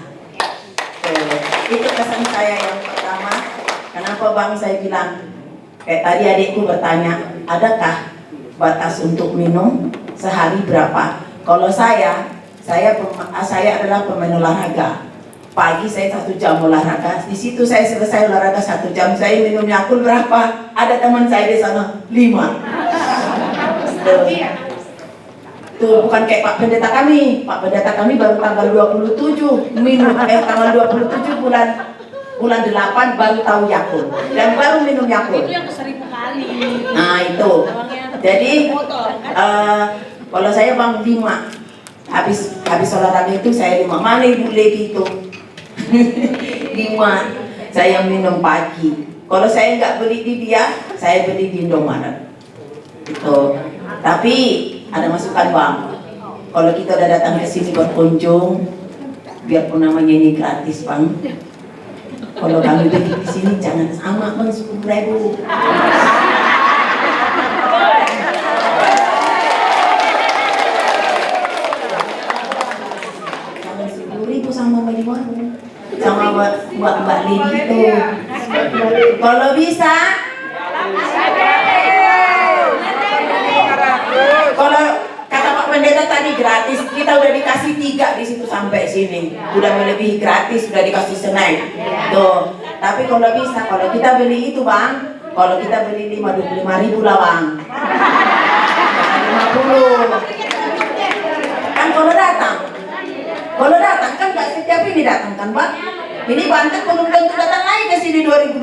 Itu kesan saya yang pertama. Kenapa Bang saya bilang, kayak tadi adikku bertanya, adakah batas untuk minum sehari berapa? Kalau saya adalah pemain olahraga. Pagi saya 1 jam olahraga, di situ saya selesai olahraga 1 jam, saya minum Yakul berapa? Ada teman saya di sana 5. Tuh bukan kayak Pak Pendeta kami. Pak Pendeta kami baru tanggal 27 minum, tanggal 27 bulan 8 baru tahu Yakul dan baru minum Yakul.
Itu yang 1000 kali.
Nah itu. Jadi kalau saya Bang 5 habis olahraga itu saya 5. Mana Ibu Lady itu? 5 saya minum pagi. Kalau saya nggak beli di dia, saya beli di Indomaret. Itu. Tapi ada masukan Bang. Kalau kita udah datang ke sini berkunjung, biarpun namanya ini gratis Bang. Kalau kami beli di sini jangan sama Bang 10.000. Sama Mbak Lidi itu. Kalau bisa, kalau kata Pak Pendeta tadi gratis, kita udah dikasih 3 di situ sampai sini, udah melebihi gratis, udah dikasih snack. Tuh. Tapi kalau bisa, kalau kita beli itu Bang, kalau kita beli 25.000 lah Bang, 50.
Kan kalau datang kan nggak setiap ini datang kan Bang. Ini Banten belum tentu datang lagi ke sini 2028.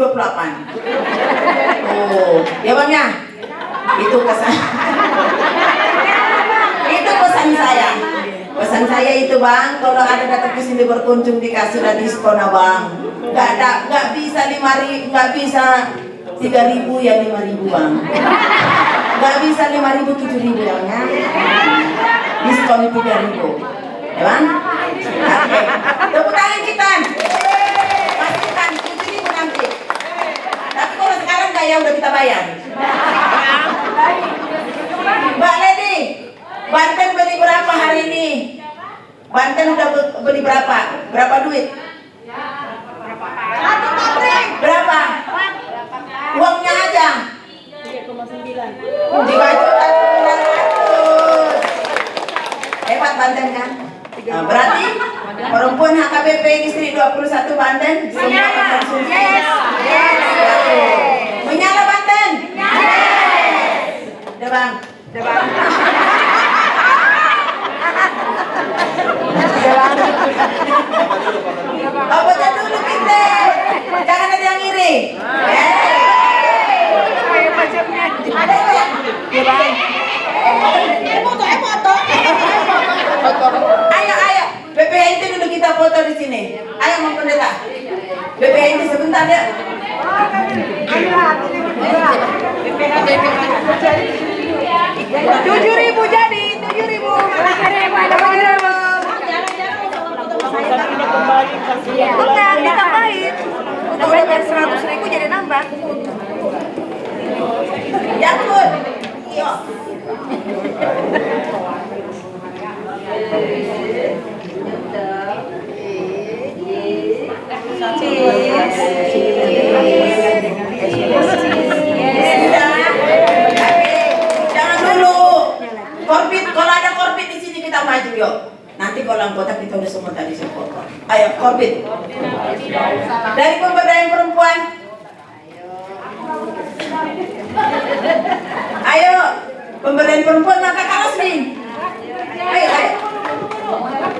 Oh, ya Bang ya. Itu pesan. Itu pesan saya. Pesan saya itu Bang, kalau ada datang ke sini berkunjung dikasih diskon Bang. Nggak bisa 5.000, nggak bisa 3.000 ya 5.000 Bang. Nggak bisa 5.000 7.000 Bang ya. Diskon 3.000. Ya Bang? Oke. Tepuk tangan kita. Pastikan 7.000 nanti. Tapi kalau sekarang ya udah kita bayar. Mbak Lady, Banten beli berapa hari ini? Banten udah beli berapa? Berapa duit? Berapa? Uangnya aja? 3.900.000. Hebat Banten kan? Nah, berarti perempuan HKBP Distrik 21 Banten semua konsumsi. Menyala Banten? Udah Bang? Obatnya dulu kita. Jangan ada yang iri. Ada yang? Ya Bang. Foto. Ayo. BPHT dulu kita foto di sini. Ayo Mang Pendeta. BPHT sebentar ya. 7.000 jadi 7.000. Bukan, ditambahin. Udah dari 100.000 jadi nambah. Ya pun. Iya. Jangan dulu. Korbit, kalau ada korbit di sini kita maju yuk. Nanti kalau anggota kita udah semua tadi foto. Ayo korbit. Dari pemberdayaan perempuan. Ayo pemberdayaan perempuan maka Karosmin. Ayo.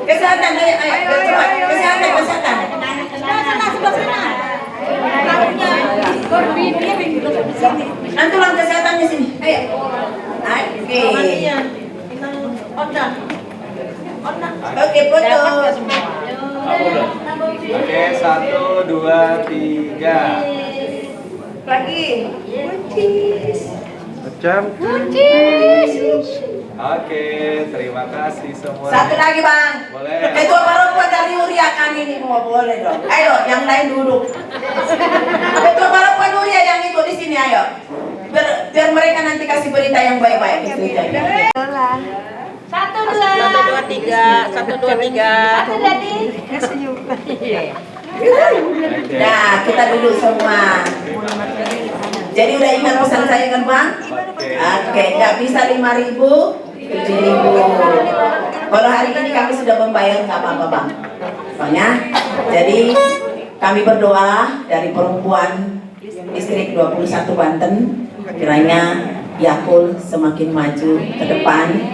Kesehatan, ayo. Cepat. Kesehatan. Nanti ulang kesehatannya sini. Ayo. Oke. Oke, foto.
Oke, 1, 2, 3.
Lagi.
Oke, terima kasih semua.
Satu lagi Bang.
Boleh.
Ketua perempuan dari Uria kan ini mau boleh dong. Ayo, yang lain duduk. Ketua perempuan Uria yang ikut di sini ayo. Biar mereka nanti kasih berita yang baik-baik. 1, 2, 3. 1, 2, 3. Nah, kita duduk semua. Jadi udah ingat pesan saya kan Bang? Oke, nggak bisa 5.000, 7.000. Kalau hari ini kami sudah membayar nggak apa-apa Bang. Soalnya, jadi kami berdoa dari perempuan Distrik 21 Banten, kiranya Yakult semakin maju ke depan,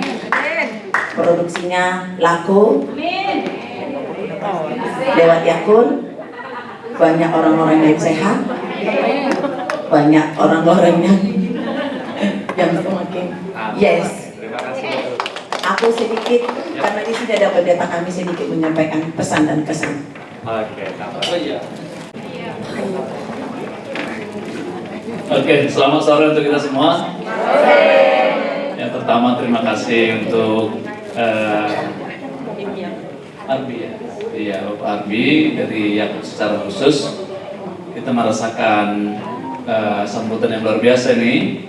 produksinya laku, lewat Yakult banyak orang-orang yang sehat, banyak orang-orang yang semakin yes.
Terima kasih.
Aku sedikit karena di sini ada pendeta kami sedikit menyampaikan pesan dan kesan.
Oke,
Oke, selamat sore untuk kita semua. Yang pertama terima kasih untuk Arbi ya. Iya, Bapak Arbi dari Yakult secara khusus. Kita merasakan sambutan yang luar biasa ini.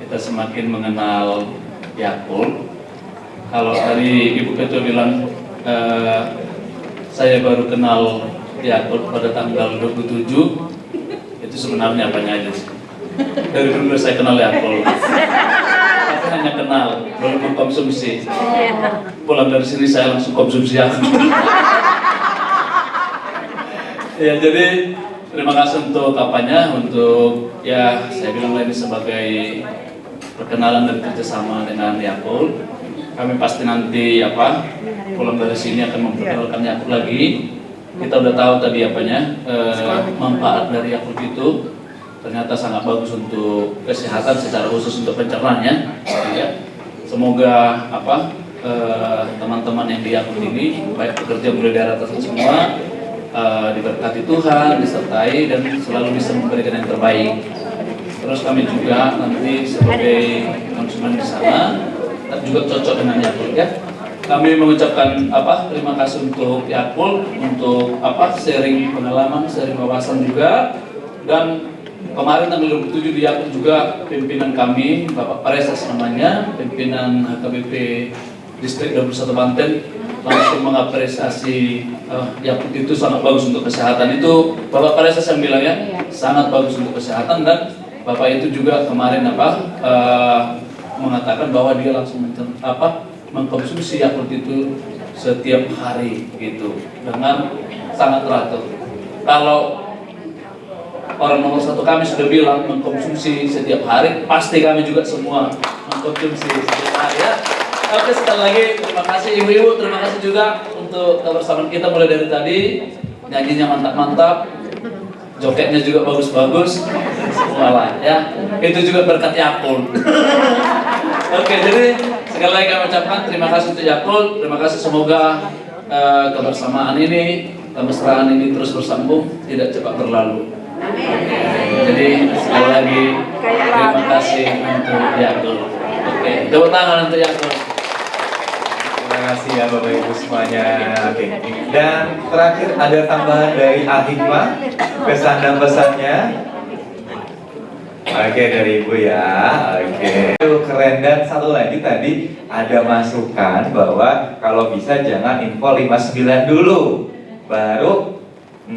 Kita semakin mengenal Yakult. Kalau tadi Ibu Ketua bilang saya baru kenal Yakult pada tanggal 27, itu sebenarnya apanya aja sih. Dari dulu saya kenal Yakult, tapi hanya kenal, belum mengkonsumsi. Pulang dari sini saya langsung konsumsi Yakult. Ya, jadi terima kasih untuk apanya, untuk ya saya bilang ini sebagai perkenalan dan kerjasama dengan Yakult. kami pasti nanti pulang dari sini akan memperkenalkan Yakult lagi. Kita udah tahu tadi manfaat dari Yakult itu ternyata sangat bagus untuk kesehatan secara khusus untuk pencernaannya. Ya. Semoga teman-teman yang di Yakult ini baik pekerja mulai dari atas semua diberkati Tuhan, disertai dan selalu bisa memberikan yang terbaik. Terus kami juga nanti sebagai konsumen di sana juga cocok dengan Yakult ya. Kami mengucapkan terima kasih untuk Yakult untuk sharing pengalaman, sharing wawasan juga. Dan kemarin tanggal 27 di Yakult juga pimpinan kami Bapak Paresas namanya, pimpinan HKBP Distrik 21 Banten langsung mengapresiasi Yakult itu sangat bagus untuk kesehatan. Itu Bapak Paresas yang bilang ya, sangat bagus untuk kesehatan. Dan Bapak itu juga kemarin mengatakan bahwa dia langsung mengkonsumsi Yakult itu setiap hari gitu dengan sangat teratur. Kalau orang nomor 1 kami sudah bilang mengkonsumsi setiap hari, pasti kami juga semua mengkonsumsi setiap hari ya. Oke, sekali lagi terima kasih ibu-ibu, terima kasih juga untuk kebersamaan kita mulai dari tadi. Nyanyinya mantap-mantap, jogetnya juga bagus-bagus, semua lah ya. Itu juga berkat Yakult. Oke, jadi sekali lagi kami ucapkan terima kasih untuk Yakult, terima kasih, semoga kebersamaan ini, kemesraan ini terus bersambung, tidak cepat berlalu. Jadi sekali lagi terima kasih untuk Yakult. Oke, tepuk tangan untuk Yakult.
Terima kasih ya Bapak Ibu semuanya. Oke. Dan terakhir ada tambahan dari Ahikmah, pesan dan pesannya. Oke, dari Ibu ya. Oke. Keren. Dan satu lagi tadi ada masukan bahwa kalau bisa jangan info 59 dulu, baru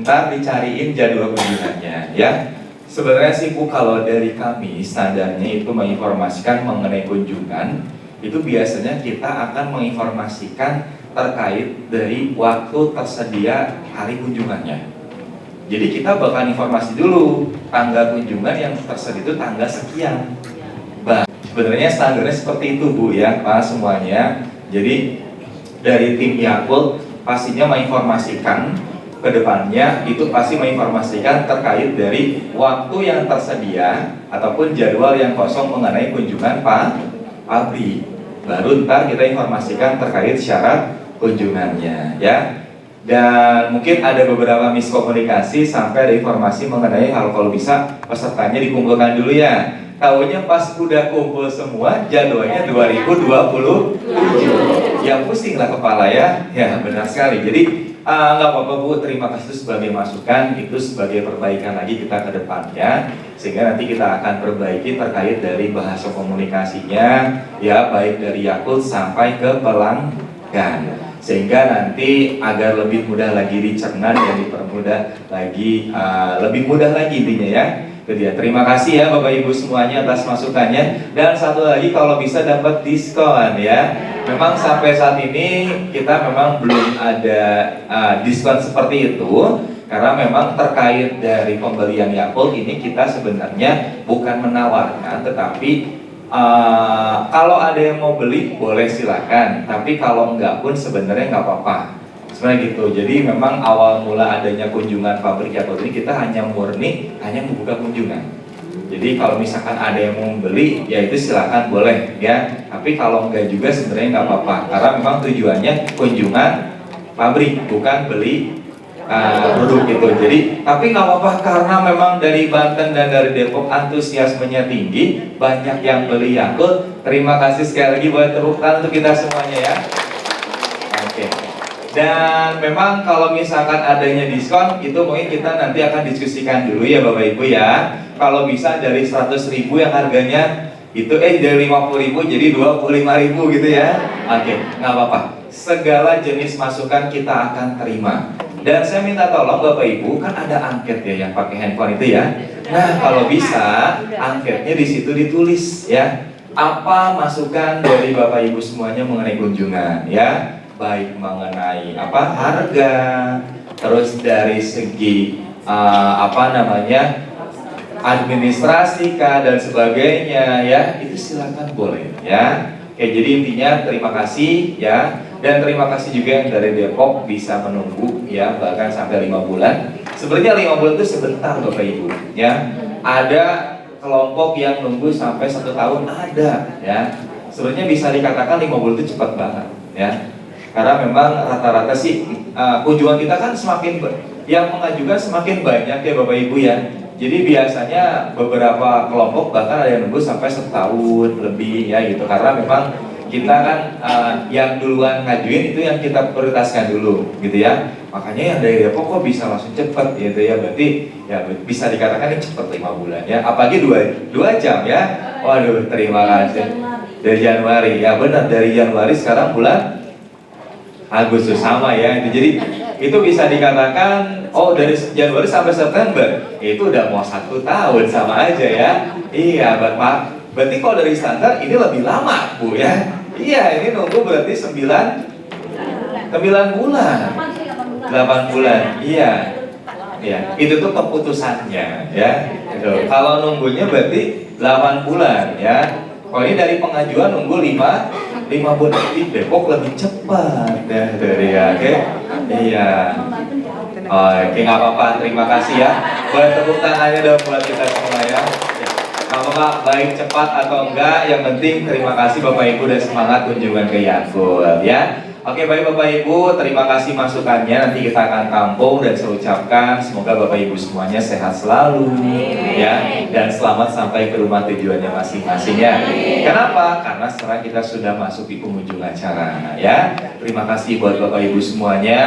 ntar dicariin jadwal kunjungannya ya. Sebenarnya sih Bu, kalau dari kami standarnya itu menginformasikan mengenai kunjungan, itu biasanya kita akan menginformasikan terkait dari waktu tersedia hari kunjungannya. Jadi kita bakal informasi dulu tanggal kunjungan yang tersedia itu tanggal sekian. Sebenarnya standarnya seperti itu Bu ya Pak semuanya. Jadi dari tim Yakult pastinya menginformasikan ke depannya itu pasti menginformasikan terkait dari waktu yang tersedia ataupun jadwal yang kosong mengenai kunjungan Pak Abri. Baru ntar kita informasikan terkait syarat kunjungannya ya. Dan mungkin ada beberapa miskomunikasi sampai ada informasi mengenai kalau bisa pesertanya dikumpulkan dulu ya. Tahunya pas udah kumpul semua jadwalnya 2027. Ya pusing lah kepala ya. Ya benar sekali. Jadi nggak apa-apa Bu, terima kasih sebagai masukan, itu sebagai perbaikan lagi kita ke depannya, sehingga nanti kita akan perbaiki terkait dari bahasa komunikasinya ya, baik dari Yakult sampai ke pelanggan, sehingga nanti agar lebih mudah lagi dicerna dan dipermudah lagi, lebih mudah lagi intinya ya. Itu dia. Terima kasih ya Bapak Ibu semuanya atas masukannya. Dan satu lagi, kalau bisa dapat diskon ya. Memang sampai saat ini kita memang belum ada diskon seperti itu, karena memang terkait dari pembelian Yakult ini kita sebenarnya bukan menawarkan, tetapi kalau ada yang mau beli boleh silakan, tapi kalau enggak pun sebenarnya nggak apa-apa. Sebenarnya gitu. Jadi memang awal mula adanya kunjungan pabrik Yakult ini kita hanya membuka kunjungan. Jadi kalau misalkan ada yang mau beli, ya itu silakan boleh ya. Tapi kalau enggak juga sebenarnya nggak apa-apa, karena memang tujuannya kunjungan pabrik, bukan beli produk gitu. Jadi tapi nggak apa-apa, karena memang dari Banten dan dari Depok antusiasmenya tinggi, banyak yang beli Yakult. Terima kasih sekali lagi, buat tepuk tangan untuk kita semuanya ya. Oke. Dan memang kalau misalkan adanya diskon, itu mungkin kita nanti akan diskusikan dulu ya Bapak Ibu ya. Kalau bisa dari 100.000 yang harganya itu dari 50.000 jadi 25.000 gitu ya. Oke, nggak apa-apa. Segala jenis masukan kita akan terima. Dan saya minta tolong Bapak Ibu, kan ada angket ya yang pakai handphone itu ya. Nah, kalau bisa angketnya di situ ditulis ya. Apa masukan dari Bapak Ibu semuanya mengenai kunjungan ya. Baik mengenai harga, terus dari segi administrasi dan sebagainya ya, itu silakan boleh ya. Oke, Oke, jadi intinya terima kasih ya, dan terima kasih juga yang dari Depok bisa menunggu ya, bahkan sampai 5 bulan. Sebenarnya 5 bulan itu sebentar Bapak Ibu ya. Ada kelompok yang nunggu sampai 1 tahun ada ya. Sebenarnya bisa dikatakan 5 bulan itu cepat banget ya. Karena memang rata-rata sih kunjungan kita kan semakin yang mengajukan semakin banyak ya Bapak Ibu ya. Jadi biasanya beberapa kelompok bahkan ada yang nunggu sampai 1 tahun lebih ya gitu. Karena memang kita kan yang duluan ngajuin itu yang kita prioritaskan dulu gitu ya. Makanya yang dari Depok kok bisa langsung cepat gitu ya. Berarti ya bisa dikatakan ini cepat 5 bulan ya. Apalagi 2 jam ya. Waduh, terima kasih. Dari Januari ya, benar, dari Januari sekarang bulan Agustus sama ya. Jadi itu bisa dikatakan dari Januari sampai September itu udah mau 1 tahun sama aja ya. Iya Bapak, berarti kalau dari standar ini lebih lama Bu ya. Iya, ini nunggu berarti 9 bulan 8 bulan. Iya. Ya, itu tuh keputusannya ya. Gitu. Kalau nunggunya berarti 8 bulan ya. Kalau ini dari pengajuan nunggu 5 bulan. Di Depok lebih cepat ya dari ya. Oke. Iya. Oke, nggak apa-apa. Terima kasih ya. Buat tepuk tangannya dong buat kita semua ya. Nggak apa-apa, baik cepat atau enggak, yang penting terima kasih Bapak Ibu dan semangat kunjungan ke Yakult ya. Oke, baik Bapak Ibu, terima kasih masukannya. Nanti kita akan tampung dan saya ucapkan semoga Bapak Ibu semuanya sehat selalu ya, dan selamat sampai ke rumah tujuannya masing-masing ya. Kenapa? Karena sekarang kita sudah masuk di penghujung acara ya. Terima kasih buat Bapak Ibu semuanya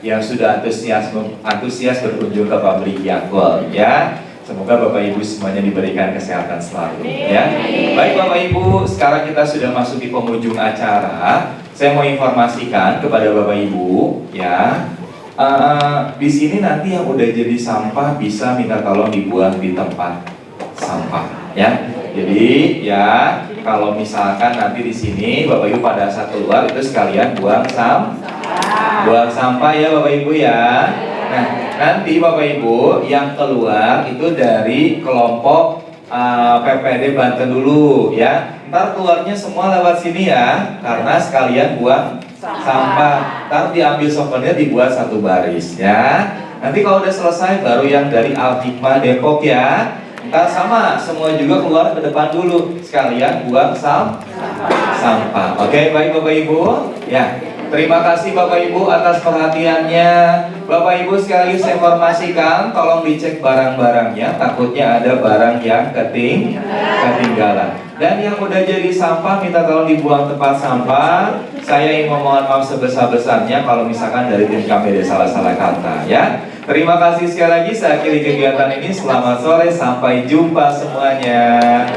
yang sudah antusias berkunjung ke pabrik Yakult ya. Semoga Bapak Ibu semuanya diberikan kesehatan selalu ya. Baik Bapak Ibu, sekarang kita sudah masuk di penghujung acara. Saya mau informasikan kepada Bapak Ibu ya, di sini nanti yang udah jadi sampah bisa minta tolong dibuang di tempat sampah ya. Jadi ya, kalau misalkan nanti di sini Bapak Ibu pada saat keluar itu sekalian buang sampah ya Bapak Ibu ya. Nah, nanti Bapak Ibu yang keluar itu dari kelompok PPD Banten dulu ya. Ntar keluarnya semua lewat sini ya, karena sekalian buang sampah. Ntar diambil souvenir dibuat 1 baris ya. Nanti kalau udah selesai baru yang dari Al Hikmah Depok ya. Ntar sama, semua juga keluar ke depan dulu, sekalian buang sampah. Oke, baik Bapak Ibu ya. Terima kasih Bapak Ibu atas perhatiannya. Bapak Ibu sekali saya informasikan, tolong dicek barang-barangnya, takutnya ada barang yang ketinggalan. Dan yang udah jadi sampah minta tolong dibuang tempat sampah. Saya ingin memohon maaf sebesar-besarnya kalau misalkan dari tim kami ada salah-salah kata ya. Terima kasih sekali lagi, saya akhiri kegiatan ini. Selamat sore, sampai jumpa semuanya.